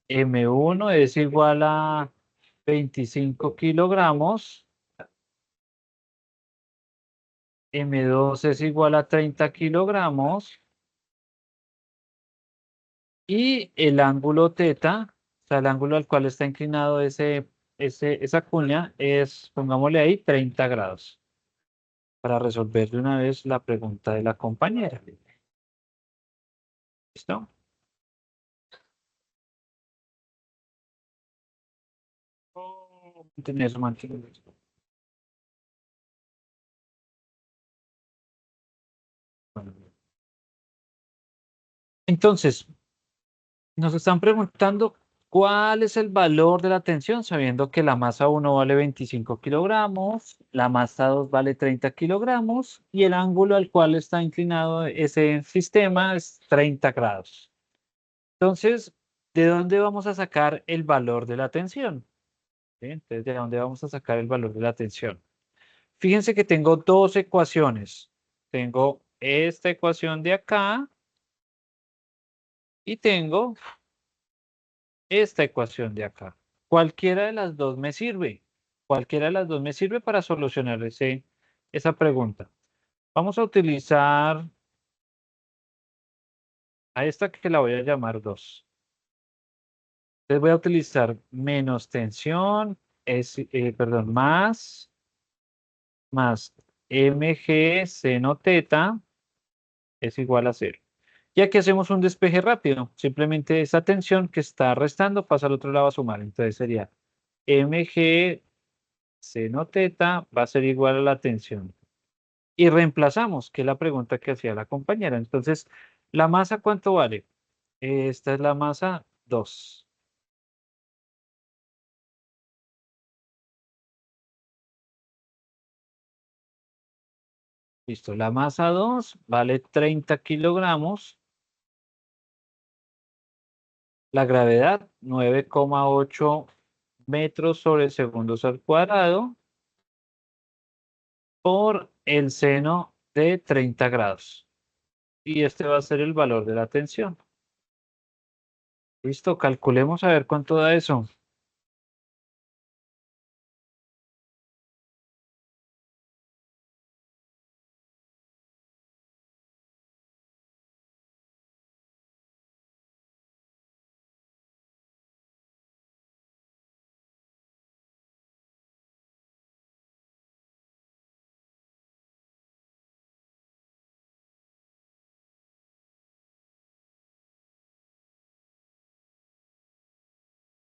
A: M1 es igual a 25 kilogramos, M2 es igual a 30 kilogramos y el ángulo teta, o sea, el ángulo al cual está inclinado esa cuña es, pongámosle ahí, 30 grados, para resolver de una vez la pregunta de la compañera. ¿Listo? Mantener. Bueno. Entonces, nos están preguntando cuál es el valor de la tensión, sabiendo que la masa 1 vale 25 kilogramos, la masa 2 vale 30 kilogramos y el ángulo al cual está inclinado ese sistema es 30 grados. Entonces, ¿de dónde vamos a sacar el valor de la tensión? ¿Sí? Entonces, ¿de dónde vamos a sacar el valor de la tensión? Fíjense que tengo dos ecuaciones. Tengo esta ecuación de acá y tengo esta ecuación de acá. Cualquiera de las dos me sirve. Cualquiera de las dos me sirve para solucionar esa pregunta. Vamos a utilizar a esta que la voy a llamar 2. Entonces voy a utilizar menos tensión, perdón, más mg seno teta es igual a 0. Y aquí hacemos un despeje rápido. Simplemente esa tensión que está restando pasa al otro lado a sumar. Entonces sería mg seno teta va a ser igual a la tensión. Y reemplazamos, que es la pregunta que hacía la compañera. Entonces, ¿la masa cuánto vale? Esta es la masa 2. Listo, la masa 2 vale 30 kilogramos. La gravedad, 9,8 metros sobre segundos al cuadrado por el seno de 30 grados. Y este va a ser el valor de la tensión. Listo, calculemos a ver cuánto da eso.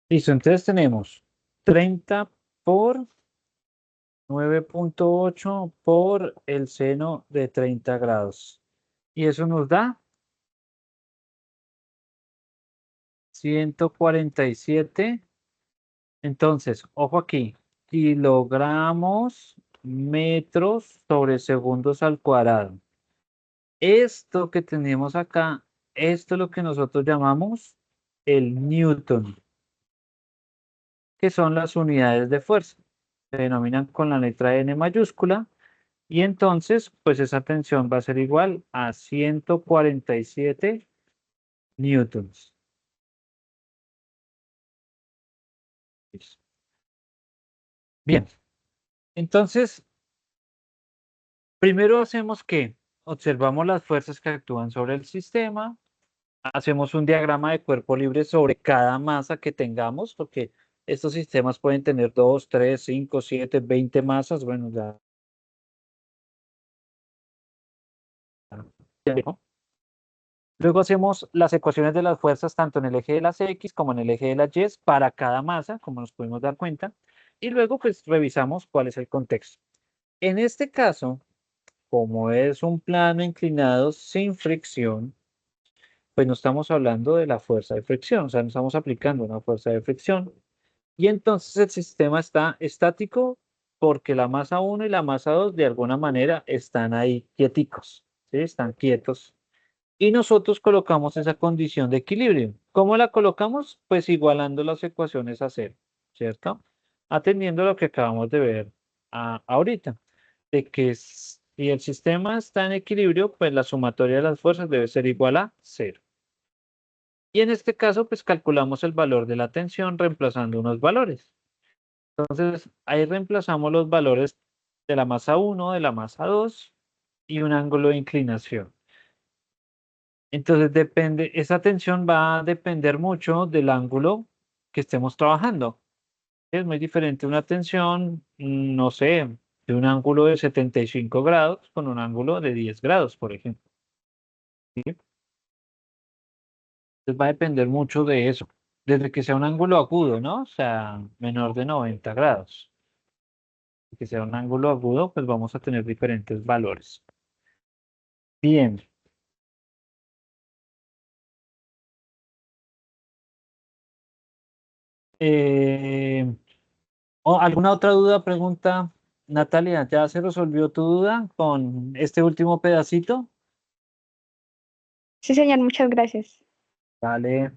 A: Listo, entonces tenemos 30 por 9.8 por el seno de 30 grados. Y eso nos da 147. Entonces, ojo aquí, kilogramos, metros sobre segundos al cuadrado. Esto que tenemos acá, esto es lo que nosotros llamamos el newton, que son las unidades de fuerza. Se denominan con la letra N mayúscula. Y entonces, pues esa tensión va a ser igual a 147 newtons. Listo. Bien, entonces, primero hacemos que observamos las fuerzas que actúan sobre el sistema, hacemos un diagrama de cuerpo libre sobre cada masa que tengamos, porque estos sistemas pueden tener 2, 3, 5, 7, 20 masas. Bueno, ¿no? Luego hacemos las ecuaciones de las fuerzas tanto en el eje de las X como en el eje de las Y para cada masa, como nos pudimos dar cuenta. Y luego pues revisamos cuál es el contexto. En este caso, como es un plano inclinado sin fricción, pues no estamos hablando de la fuerza de fricción, o sea, no estamos aplicando una fuerza de fricción. Y entonces el sistema está estático porque la masa 1 y la masa 2 de alguna manera están ahí quieticos, ¿sí? Están quietos. Y nosotros colocamos esa condición de equilibrio. ¿Cómo la colocamos? Pues igualando las ecuaciones a cero, ¿cierto? Atendiendo a lo que acabamos de ver ahorita, de que si el sistema está en equilibrio, pues la sumatoria de las fuerzas debe ser igual a cero. Y en este caso, pues calculamos el valor de la tensión reemplazando unos valores. Entonces, ahí reemplazamos los valores de la masa 1, de la masa 2 y un ángulo de inclinación. Entonces, esa tensión va a depender mucho del ángulo que estemos trabajando. Es muy diferente una tensión, no sé, de un ángulo de 75 grados con un ángulo de 10 grados, por ejemplo. ¿Sí? Entonces va a depender mucho de eso. Desde que sea un ángulo agudo, ¿no? O sea, menor de 90 grados. Que sea un ángulo agudo, pues vamos a tener diferentes valores. Bien. Eh, ¿Alguna otra duda, pregunta? Natalia, ¿ya se resolvió tu duda con este último pedacito?
D: Sí, señor, muchas gracias.
A: Vale.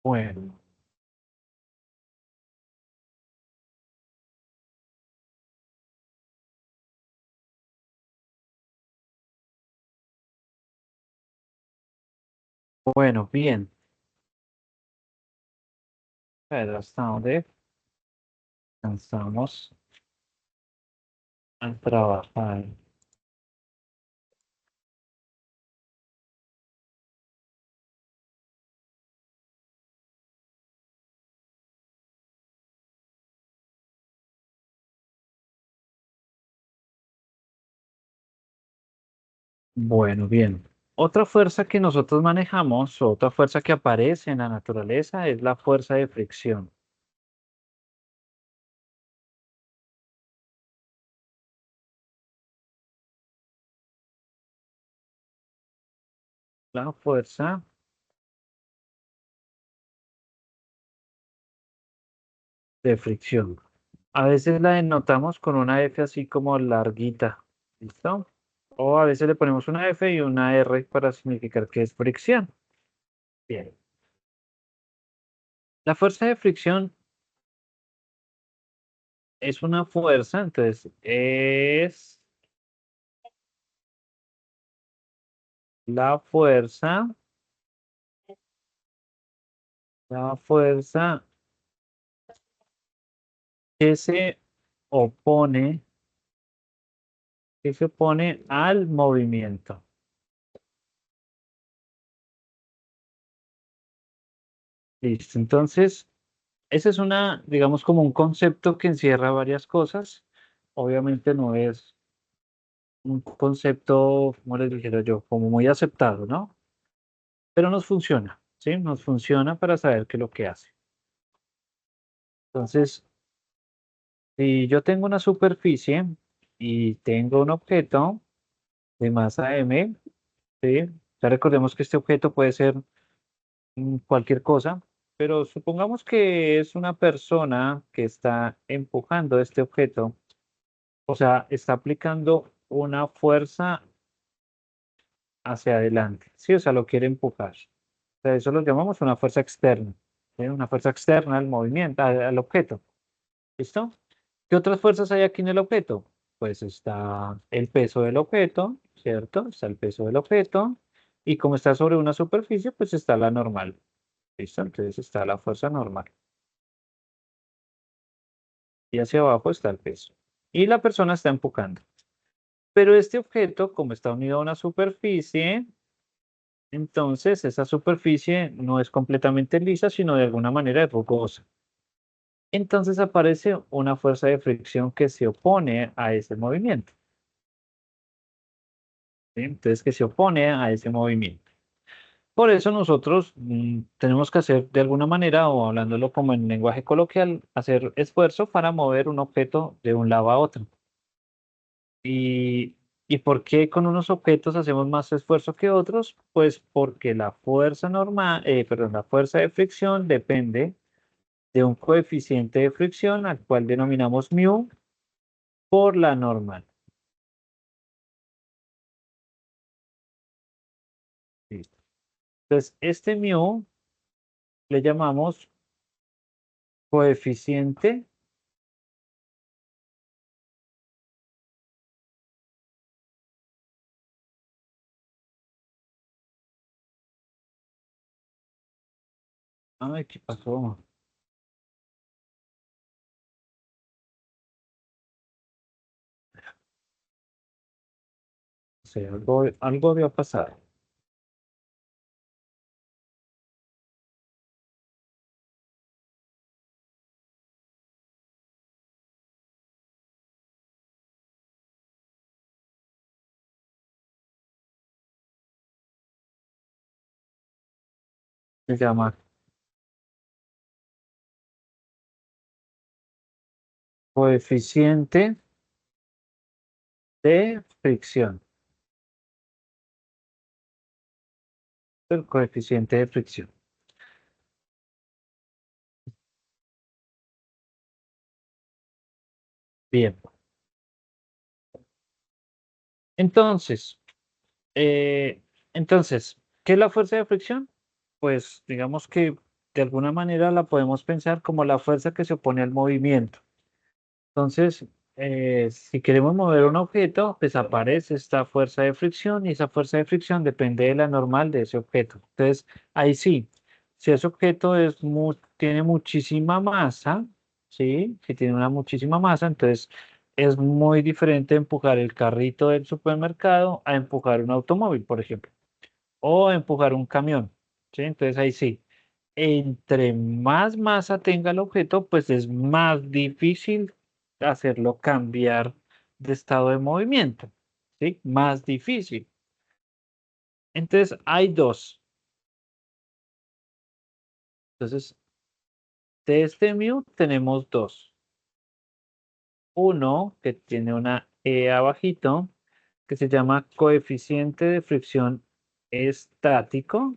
A: Bueno, bueno, bien. Pero hasta dónde alcanzamos a trabajar. Bueno, bien. Otra fuerza que nosotros manejamos, otra fuerza que aparece en la naturaleza es la fuerza de fricción. La fuerza de fricción. A veces la denotamos con una F así como larguita. ¿Listo? O a veces le ponemos una F y una R para significar que es fricción. Bien. La fuerza de fricción es una fuerza, entonces es la fuerza que opone, que se opone al movimiento. Listo. Entonces, ese es una, digamos, como un concepto que encierra varias cosas. Obviamente no es un concepto, como les dijera yo, como muy aceptado, ¿no? Pero nos funciona, ¿sí? Nos funciona para saber qué es lo que hace. Entonces, si yo tengo una superficie y tengo un objeto de masa m, ¿sí? Ya recordemos que este objeto puede ser cualquier cosa, pero supongamos que es una persona que está empujando este objeto, o sea, está aplicando una fuerza hacia adelante, ¿sí? O sea, lo quiere empujar. O sea, eso lo llamamos una fuerza externa, ¿sí? Una fuerza externa al movimiento, al objeto. ¿Listo? ¿Qué otras fuerzas hay aquí en el objeto? Pues está el peso del objeto, ¿cierto? Está el peso del objeto. Y como está sobre una superficie, pues está la normal. ¿Listo? Entonces está la fuerza normal. Y hacia abajo está el peso. Y la persona está empujando. Pero este objeto, como está unido a una superficie, entonces esa superficie no es completamente lisa, sino de alguna manera es rugosa. Entonces aparece una fuerza de fricción que se opone a ese movimiento. ¿Sí? Entonces, que se opone a ese movimiento. Por eso nosotros tenemos que hacer de alguna manera, o hablándolo como en lenguaje coloquial, hacer esfuerzo para mover un objeto de un lado a otro. ¿Y por qué con unos objetos hacemos más esfuerzo que otros? Pues porque la fuerza normal, perdón, la fuerza de fricción depende de un coeficiente de fricción al cual denominamos mu por la normal. Listo. Entonces, este mu le llamamos coeficiente. Ay, ¿qué pasó? Sí, algo había pasado. Se llama coeficiente de fricción. El coeficiente de fricción. Bien. Entonces, eh, entonces, ¿qué es la fuerza de fricción? Pues digamos que de alguna manera la podemos pensar como la fuerza que se opone al movimiento. Entonces, si queremos mover un objeto, pues aparece esta fuerza de fricción y esa fuerza de fricción depende de la normal de ese objeto. Entonces, ahí sí, si ese objeto tiene muchísima masa, ¿sí? Si tiene una muchísima masa, entonces es muy diferente empujar el carrito del supermercado a empujar un automóvil, por ejemplo, o empujar un camión, ¿sí? Entonces ahí sí. Entre más masa tenga el objeto, pues es más difícil hacerlo cambiar de estado de movimiento, ¿sí? Más difícil. Entonces, hay dos. Entonces, de este mu tenemos dos. Uno que tiene una E abajito, que se llama coeficiente de fricción estático.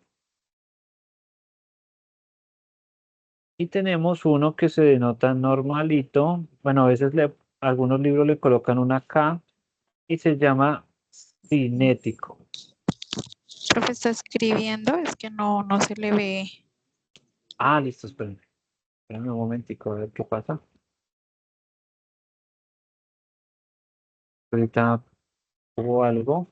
A: Y tenemos uno que se denota normalito. Bueno, a veces algunos libros le colocan una K y se llama cinético.
E: Profe está escribiendo, es que no se le ve.
A: Ah, listo, espérenme. Espérenme un momentico, a ver qué pasa. Ahorita hubo algo.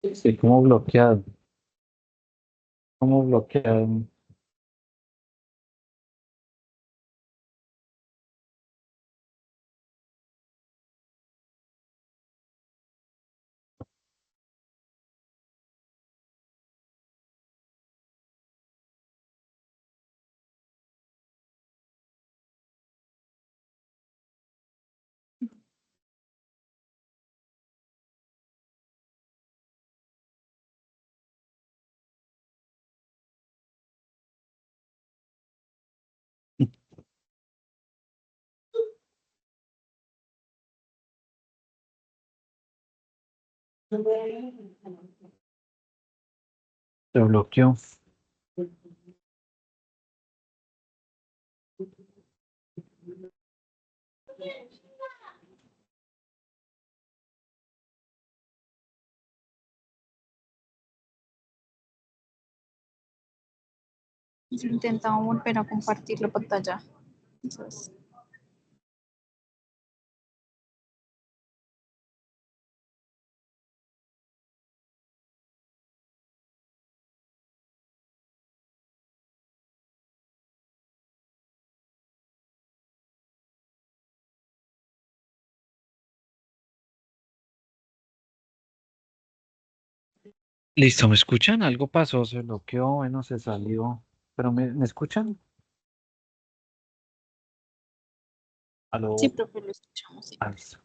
A: Estoy como bloqueado, como bloqueado. Se bloqueó.
E: Intentamos volver a compartir la pantalla. Entonces,
A: Listo, ¿me escuchan? Algo pasó, se bloqueó, bueno, se salió. ¿Pero me escuchan?
E: sí,
A: Aló.
E: profe, lo escuchamos. Sí.
A: Ah, listo.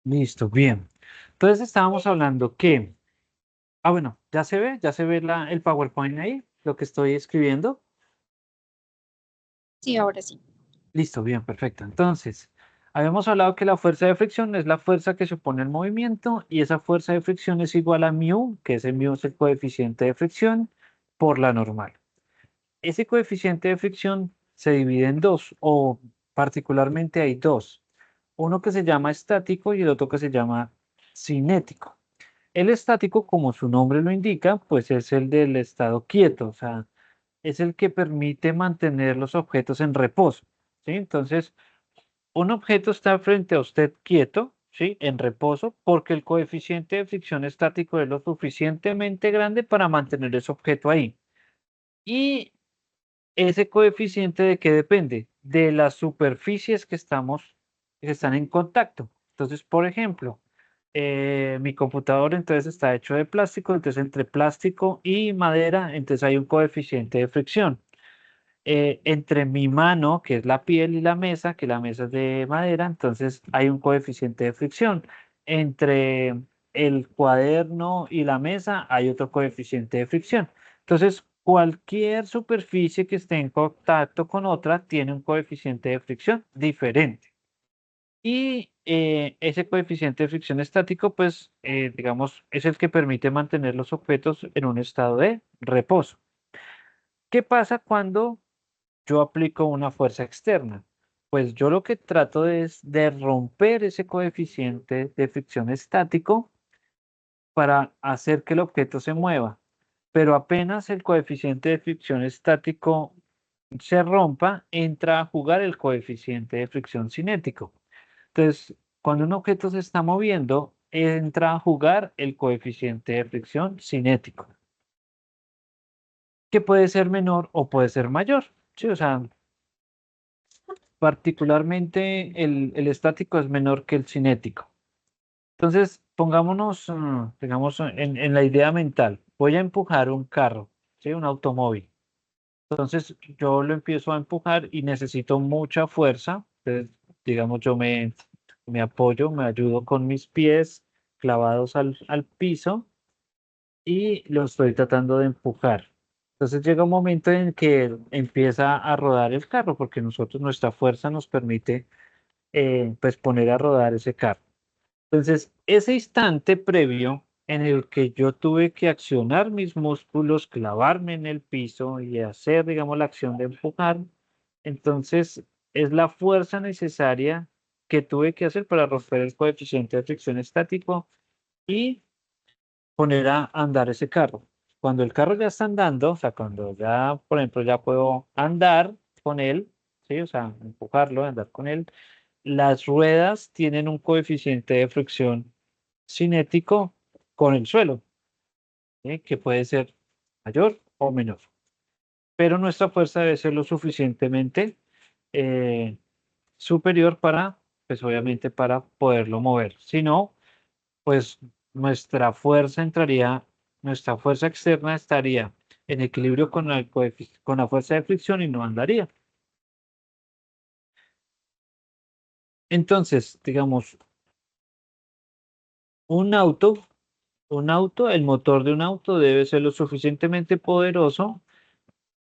A: Listo, bien. Entonces estábamos hablando que, bueno, ya se ve el PowerPoint ahí, lo que estoy escribiendo.
E: Sí, ahora sí.
A: Listo, bien, perfecto. Entonces, habíamos hablado que la fuerza de fricción es la fuerza que se opone al movimiento y esa fuerza de fricción es igual a mu, que ese mu es el coeficiente de fricción por la normal. Ese coeficiente de fricción se divide en dos, o particularmente hay dos. Uno que se llama estático y el otro que se llama cinético. El estático, como su nombre lo indica, pues es el del estado quieto, o sea, es el que permite mantener los objetos en reposo, ¿sí? Entonces, un objeto está frente a usted quieto, ¿sí? En reposo, porque el coeficiente de fricción estático es lo suficientemente grande para mantener ese objeto ahí. Y ese coeficiente de qué depende? De las superficies que están en contacto. Entonces, por ejemplo, mi computador entonces está hecho de plástico, entonces entre plástico y madera, entonces hay un coeficiente de fricción. Entre mi mano, que es la piel, y la mesa, que la mesa es de madera, entonces hay un coeficiente de fricción. Entre el cuaderno y la mesa hay otro coeficiente de fricción. Entonces, cualquier superficie que esté en contacto con otra tiene un coeficiente de fricción diferente. Y ese coeficiente de fricción estático, pues, digamos, es el que permite mantener los objetos en un estado de reposo. ¿Qué pasa cuando yo aplico una fuerza externa? Pues yo lo que trato es de romper ese coeficiente de fricción estático para hacer que el objeto se mueva. Pero apenas el coeficiente de fricción estático se rompa, entra a jugar el coeficiente de fricción cinético. Entonces, cuando un objeto se está moviendo, entra a jugar el coeficiente de fricción cinético, que puede ser menor o puede ser mayor. Sí, o sea, particularmente el estático es menor que el cinético. Entonces, pongámonos, digamos, en la idea mental. Voy a empujar un carro, ¿sí? Un automóvil. Entonces, yo lo empiezo a empujar y necesito mucha fuerza. Entonces, digamos, me apoyo, me ayudo con mis pies clavados al piso y lo estoy tratando de empujar. Entonces llega un momento en que empieza a rodar el carro porque nosotros, nuestra fuerza nos permite pues poner a rodar ese carro. Entonces, ese instante previo en el que yo tuve que accionar mis músculos, clavarme en el piso y hacer, digamos, la acción de empujar, entonces es la fuerza necesaria que tuve que hacer para romper el coeficiente de fricción estático y poner a andar ese carro. Cuando el carro ya está andando, o sea, cuando ya, por ejemplo, ya puedo andar con él, ¿sí? O sea, empujarlo, andar con él, las ruedas tienen un coeficiente de fricción cinético con el suelo, ¿sí? Que puede ser mayor o menor. Pero nuestra fuerza debe ser lo suficientemente eh, superior para, pues obviamente, para poderlo mover. Si no, pues nuestra fuerza entraría, nuestra fuerza externa estaría en equilibrio con con la fuerza de fricción y no andaría. Entonces, digamos, un auto, el motor de un auto debe ser lo suficientemente poderoso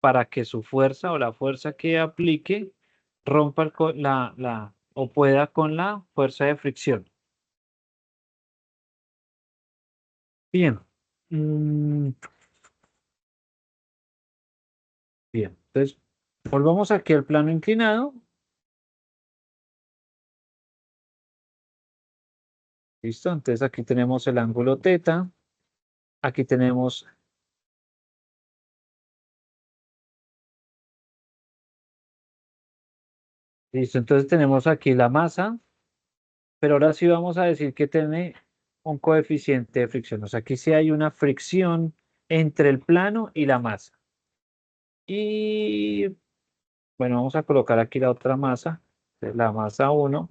A: para que su fuerza o la fuerza que aplique rompa o pueda con la fuerza de fricción. Bien. Mm, bien. Entonces, volvamos aquí al plano inclinado. ¿Listo? Entonces aquí tenemos el ángulo teta. Aquí tenemos, listo, entonces tenemos aquí la masa, pero ahora sí vamos a decir que tiene un coeficiente de fricción. O sea, aquí sí hay una fricción entre el plano y la masa. Y bueno, vamos a colocar aquí la otra masa, la masa 1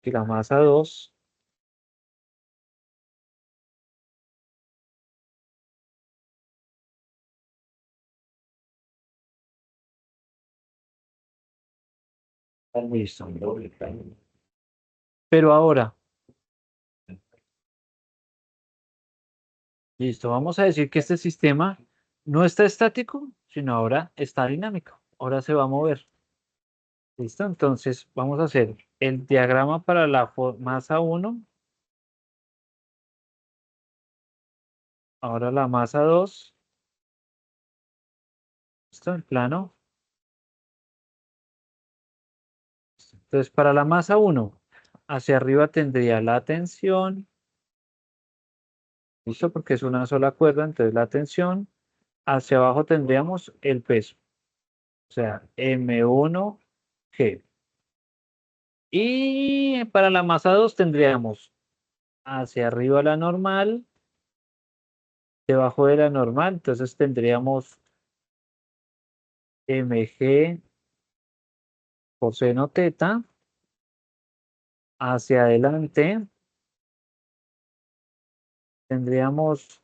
A: y la masa 2. Listo. Pero ahora, listo, vamos a decir que este sistema no está estático, sino ahora está dinámico. Ahora se va a mover. ¿Listo? Entonces vamos a hacer el diagrama para la masa 1. Ahora la masa 2. ¿Listo? El plano. Entonces para la masa 1, hacia arriba tendría la tensión. ¿Listo? Porque es una sola cuerda, entonces la tensión. Hacia abajo tendríamos el peso. O sea, M1G. Y para la masa 2 tendríamos hacia arriba la normal, debajo de la normal, entonces tendríamos mg coseno teta, hacia adelante tendríamos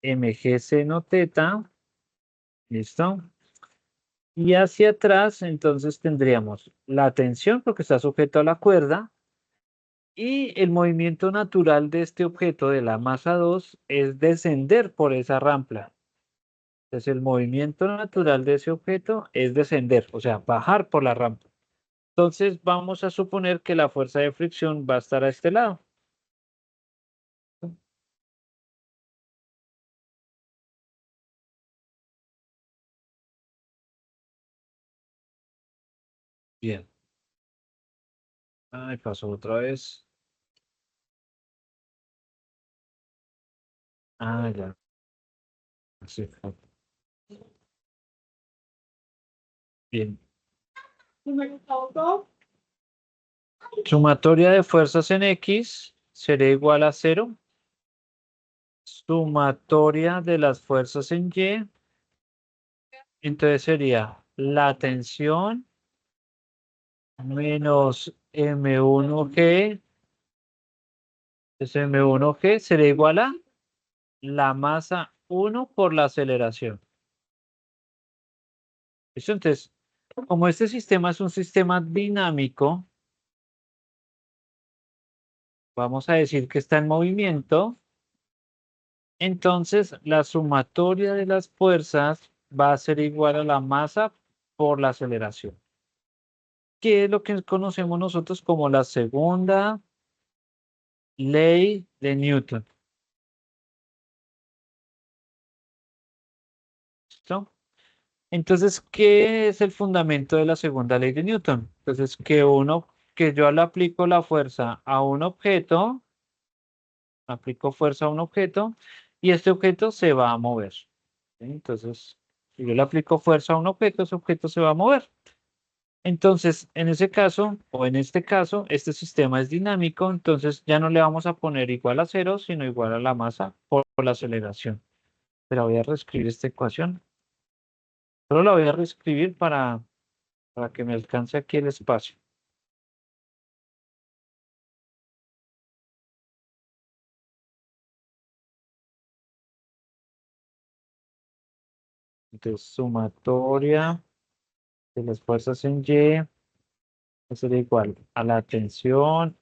A: mg seno teta, ¿listo? Y hacia atrás entonces tendríamos la tensión porque está sujeto a la cuerda y el movimiento natural de este objeto de la masa 2 es descender por esa rampa. Entonces el movimiento natural de ese objeto es descender, o sea, bajar por la rampa. Entonces vamos a suponer que la fuerza de fricción va a estar a este lado. Bien. Ay, pasó otra vez. Ah, ya. Sí. Bien. Sumatoria de fuerzas en X será igual a 0. Sumatoria de las fuerzas en Y. Entonces sería la tensión menos M1G. Entonces M1G será igual a la masa 1 por la aceleración. ¿Listo? Entonces, como este sistema es un sistema dinámico, vamos a decir que está en movimiento. Entonces, la sumatoria de las fuerzas va a ser igual a la masa por la aceleración. que es lo que conocemos nosotros como la segunda ley de Newton. ¿Listo? Entonces, ¿qué es el fundamento de la segunda ley de Newton? Entonces, que yo le aplico la fuerza a un objeto, aplico fuerza a un objeto, y este objeto se va a mover. ¿Sí? Entonces, si yo le aplico fuerza a un objeto, ese objeto se va a mover. Entonces, en ese caso, o en este caso, este sistema es dinámico, entonces ya no le vamos a poner igual a cero, sino igual a la masa por la aceleración. Pero voy a reescribir esta ecuación. Solo la voy a reescribir para que me alcance aquí el espacio. Entonces, sumatoria de las fuerzas en Y sería igual a la tensión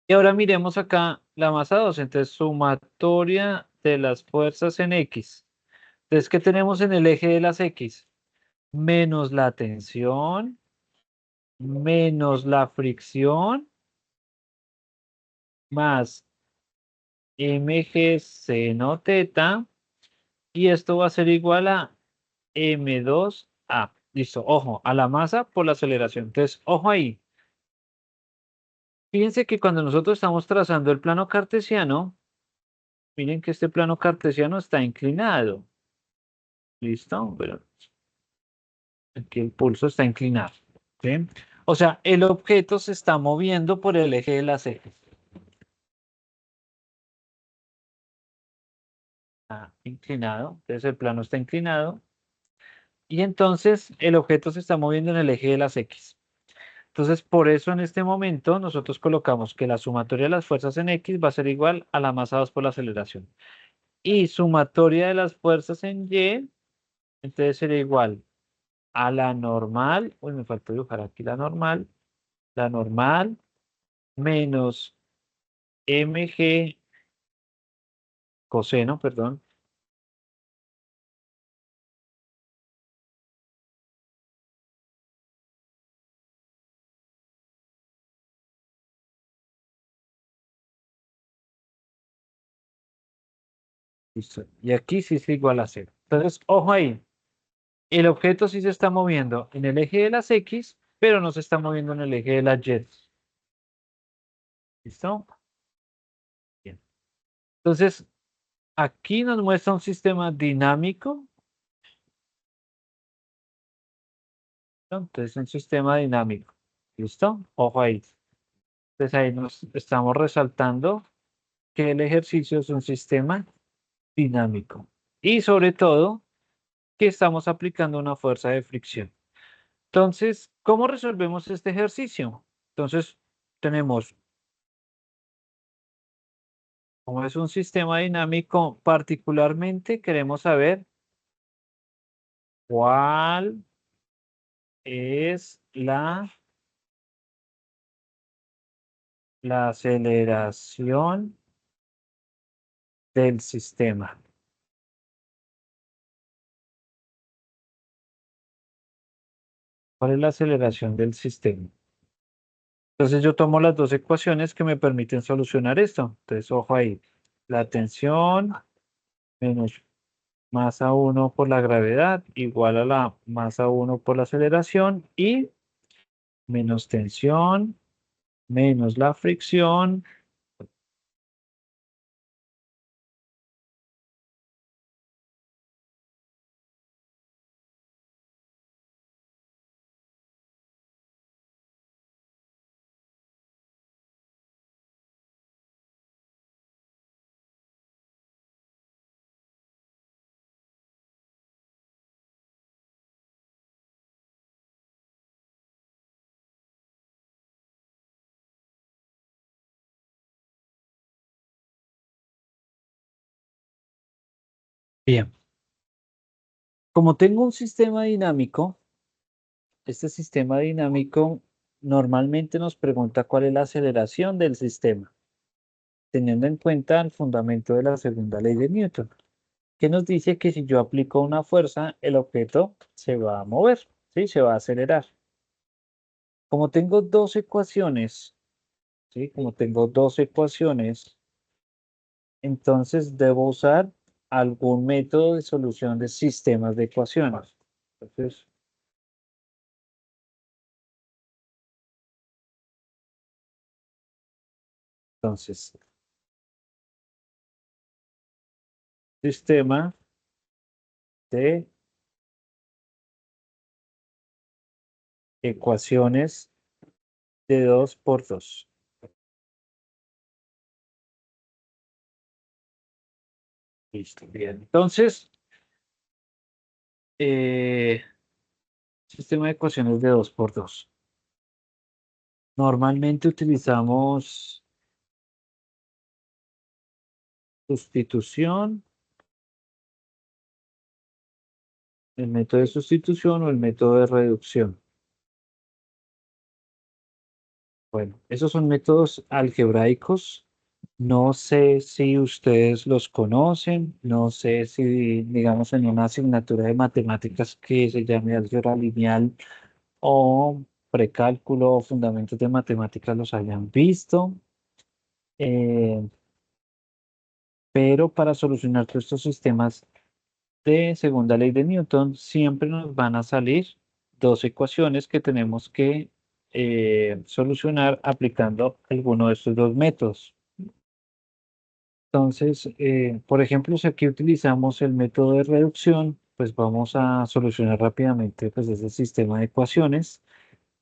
A: y ahora miremos acá la masa 2. Entonces, sumatoria de las fuerzas en X. Entonces, ¿qué tenemos en el eje de las X? Menos la tensión, menos la fricción, más mg seno teta, y esto va a ser igual a m2a. Listo, ojo, a la masa por la aceleración. Entonces, ojo ahí. Fíjense que cuando nosotros estamos trazando el plano cartesiano, miren que este plano cartesiano está inclinado. ¿Listo? Pero aquí el pulso está inclinado. ¿Sí? O sea, el objeto se está moviendo por el eje de las ejes. Está inclinado, entonces el plano está inclinado. Y entonces el objeto se está moviendo en el eje de las X. Entonces, por eso en este momento nosotros colocamos que la sumatoria de las fuerzas en X va a ser igual a la masa 2 por la aceleración. Y sumatoria de las fuerzas en Y, entonces sería igual a la normal, uy, me faltó dibujar aquí la normal menos mg coseno, perdón, listo. Y aquí sí es igual a 0. Entonces, ojo ahí, el objeto sí se está moviendo en el eje de las X, pero no se está moviendo en el eje de las Y. ¿Listo? Bien. Entonces, aquí nos muestra un sistema dinámico. ¿No? Entonces, un sistema dinámico. ¿Listo? Ojo ahí. Entonces, ahí nos estamos resaltando que el ejercicio es un sistema dinámico. Y sobre todo, que estamos aplicando una fuerza de fricción. Entonces, ¿cómo resolvemos este ejercicio? Entonces, tenemos, como es un sistema dinámico, particularmente queremos saber cuál es la aceleración del sistema. ¿Cuál es la aceleración del sistema? Entonces yo tomo las dos ecuaciones que me permiten solucionar esto. Entonces, ojo ahí. La tensión menos masa 1 por la gravedad igual a la masa 1 por la aceleración y menos tensión menos la fricción Bien. Como tengo un sistema dinámico, este sistema dinámico normalmente nos pregunta cuál es la aceleración del sistema. teniendo en cuenta el fundamento de la segunda ley de Newton, que nos dice que si yo aplico una fuerza, el objeto se va a mover, ¿sí? Se va a acelerar. Como tengo dos ecuaciones, ¿sí? Como tengo dos ecuaciones, entonces debo usar algún método de solución de sistemas de ecuaciones. Entonces, sistema de ecuaciones de 2 por 2. Listo, bien. Entonces, sistema de ecuaciones de 2 por 2. Normalmente utilizamos sustitución, el método de sustitución o el método de reducción. Bueno, esos son métodos algebraicos. No sé si ustedes los conocen, no sé si, digamos, en una asignatura de matemáticas que se llame álgebra lineal o precálculo o fundamentos de matemáticas los hayan visto. Eh, pero para solucionar todos estos sistemas de segunda ley de Newton, siempre nos van a salir dos ecuaciones que tenemos que solucionar aplicando alguno de estos dos métodos. Entonces, por ejemplo, si aquí utilizamos el método de reducción, pues vamos a solucionar rápidamente pues, ese sistema de ecuaciones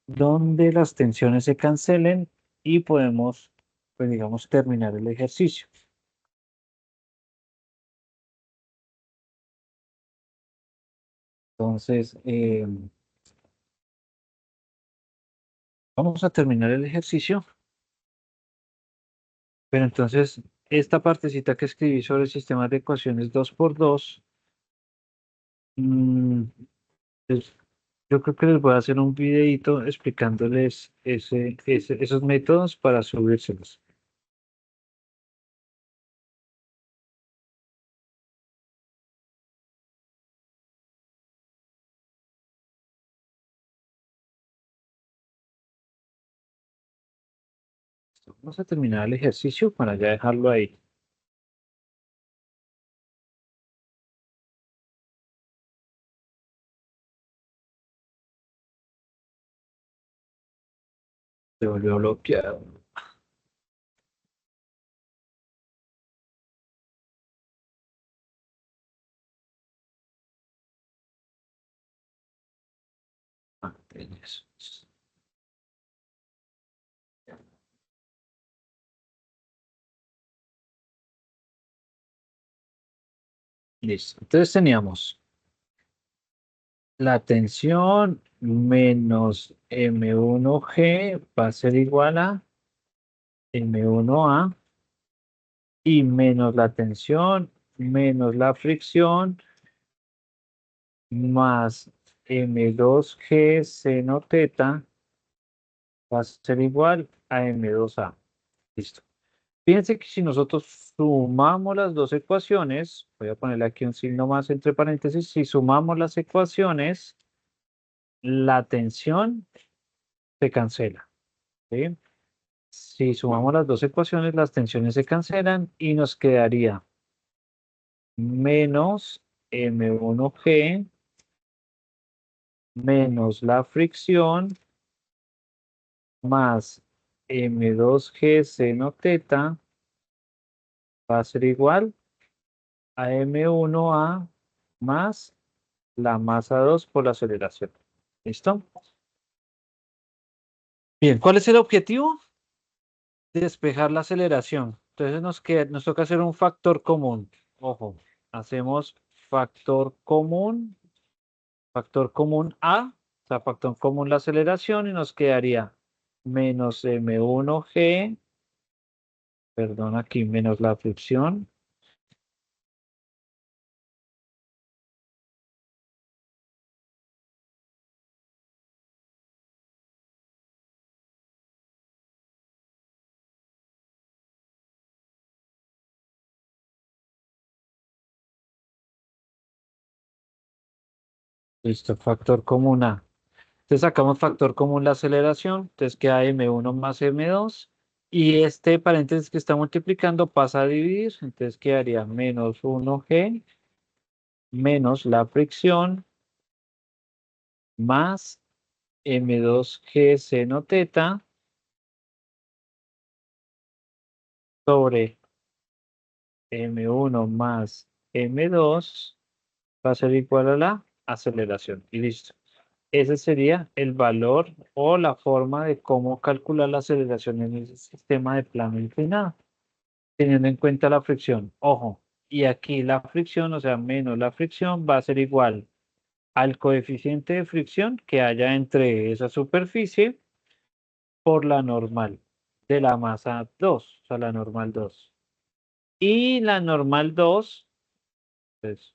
A: donde las tensiones se cancelen y podemos, pues digamos, terminar el ejercicio. Entonces, vamos a terminar el ejercicio, pero entonces esta partecita que escribí sobre el sistema de ecuaciones 2 por 2, mm, pues, yo creo que les voy a hacer un videito explicándoles esos métodos para subírselos. Vamos a terminar el ejercicio para ya dejarlo ahí. Se volvió bloqueado. Ah, eso. Listo. Entonces teníamos la tensión menos M1G va a ser igual a M1A y menos la tensión menos la fricción más M2G seno teta va a ser igual a M2A. Listo. Fíjense que si nosotros sumamos las dos ecuaciones, voy a ponerle aquí un signo más entre paréntesis, si sumamos las ecuaciones, la tensión se cancela. ¿Sí? Si sumamos las dos ecuaciones, las tensiones se cancelan y nos quedaría menos M1G menos la fricción más M2G seno teta va a ser igual a M1A más la masa 2 por la aceleración. ¿Listo? Bien, ¿cuál es el objetivo? Despejar la aceleración. Entonces nos toca hacer un factor común. Ojo, hacemos factor común A, o sea, factor común la aceleración y nos quedaría menos M1G, perdón, aquí menos la fricción, Listo, factor común A. Entonces sacamos factor común la aceleración, entonces queda M1 más M2 y este paréntesis que está multiplicando pasa a dividir, entonces quedaría menos 1G menos la fricción más M2G seno teta sobre M1 más M2 va a ser igual a la aceleración y listo. Ese sería el valor o la forma de cómo calcular la aceleración en el sistema de plano inclinado, teniendo en cuenta la fricción. Ojo, y aquí la fricción, o sea, menos la fricción, va a ser igual al coeficiente de fricción que haya entre esa superficie por la normal de la masa 2, o sea, la normal 2. Y la normal 2, pues,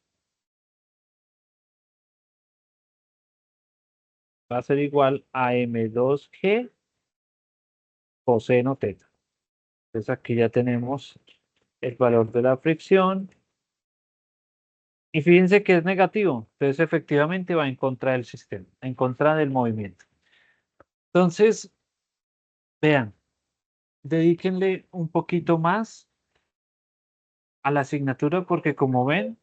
A: va a ser igual a M2G coseno teta. Entonces aquí ya tenemos el valor de la fricción. Y fíjense que es negativo. Entonces efectivamente va en contra del sistema, en contra del movimiento. Entonces, vean, dedíquenle un poquito más a la asignatura porque como ven,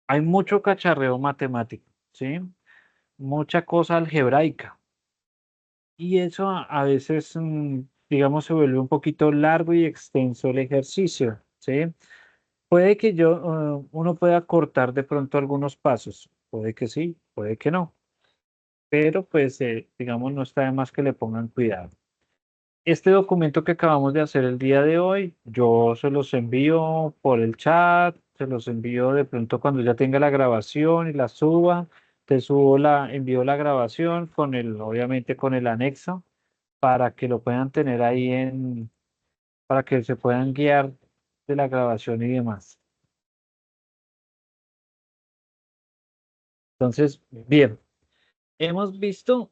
A: hay mucho cacharreo matemático, ¿sí? Mucha cosa algebraica. Y eso a veces, digamos, se vuelve un poquito largo y extenso el ejercicio, ¿sí? Puede que uno pueda cortar de pronto algunos pasos, puede que sí, puede que no, pero pues, digamos, no está de más que le pongan cuidado. Este documento que acabamos de hacer el día de hoy, yo se los envío por el chat, se los envío de pronto cuando ya tenga la grabación y la suba, envío la grabación con obviamente con el anexo para que lo puedan tener ahí para que se puedan guiar de la grabación y demás. Entonces, bien, hemos visto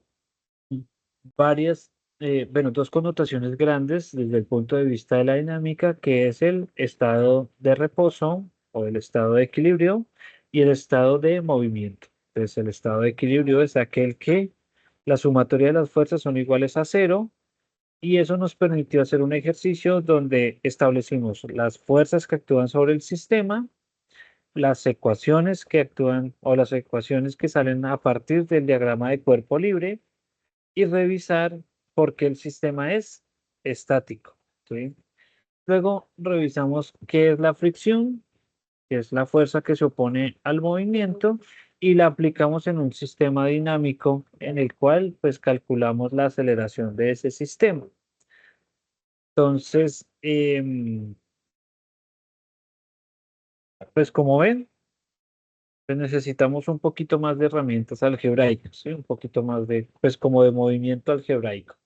A: varias, bueno, dos connotaciones grandes desde el punto de vista de la dinámica, que es el estado de reposo o el estado de equilibrio y el estado de movimiento. Entonces, el estado de equilibrio es aquel que la sumatoria de las fuerzas son iguales a cero y eso nos permitió hacer un ejercicio donde establecimos las fuerzas que actúan sobre el sistema, las ecuaciones que actúan o las ecuaciones que salen a partir del diagrama de cuerpo libre y revisar por qué el sistema es estático, ¿sí? Luego revisamos qué es la fricción, que es la fuerza que se opone al movimiento, y la aplicamos en un sistema dinámico en el cual pues calculamos la aceleración de ese sistema. Entonces, pues como ven, pues necesitamos un poquito más de herramientas algebraicas, ¿sí? Un poquito más de, pues como de movimiento algebraico.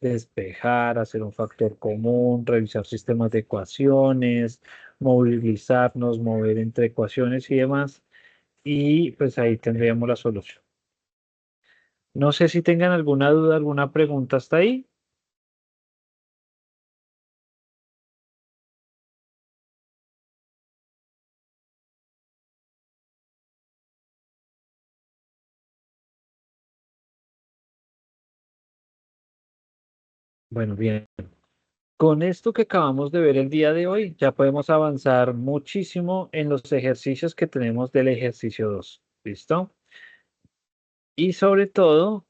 A: Despejar, hacer un factor común, revisar sistemas de ecuaciones, movilizarnos, mover entre ecuaciones y demás. Y pues ahí tendríamos la solución. No sé si tengan alguna duda, alguna pregunta hasta ahí. Bueno, bien. Con esto que acabamos de ver el día de hoy, ya podemos avanzar muchísimo en los ejercicios que tenemos del ejercicio 2. ¿Listo? Y sobre todo,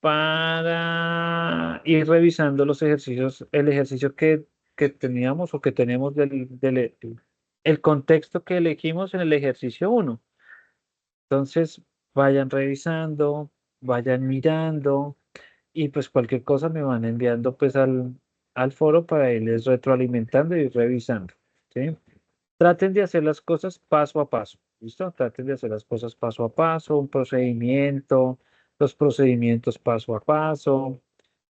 A: para ir revisando los ejercicios, el ejercicio que teníamos o que tenemos el contexto que elegimos en el ejercicio 1. Entonces, vayan revisando, vayan mirando y pues cualquier cosa me van enviando pues al foro para irles retroalimentando y revisando, ¿sí? Traten de hacer las cosas paso a paso, ¿listo? Traten de hacer las cosas paso a paso, un procedimiento, los procedimientos paso a paso,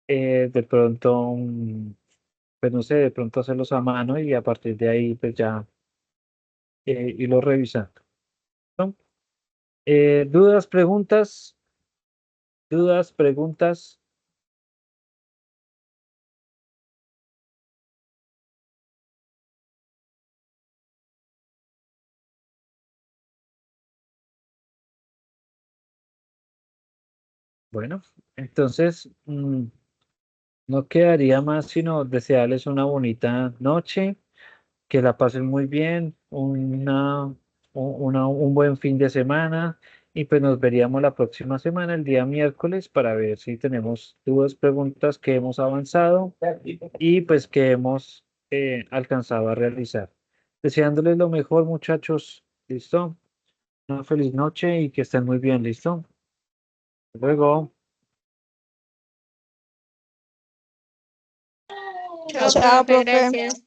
A: de pronto, pues no sé, de pronto hacerlos a mano y a partir de ahí pues ya irlo revisando, ¿no? ¿Dudas, preguntas? ¿Dudas, preguntas? Bueno, entonces no quedaría más sino desearles una bonita noche, que la pasen muy bien, un buen fin de semana y pues nos veríamos la próxima semana, el día miércoles, para ver si tenemos dudas, preguntas que hemos avanzado y pues que hemos alcanzado a realizar. Deseándoles lo mejor, muchachos. ¿Listo? Una feliz noche y que estén muy bien. ¿Listo? Hasta luego.
E: Chao,
C: Chao,
E: profe,
C: profe.
E: gracias.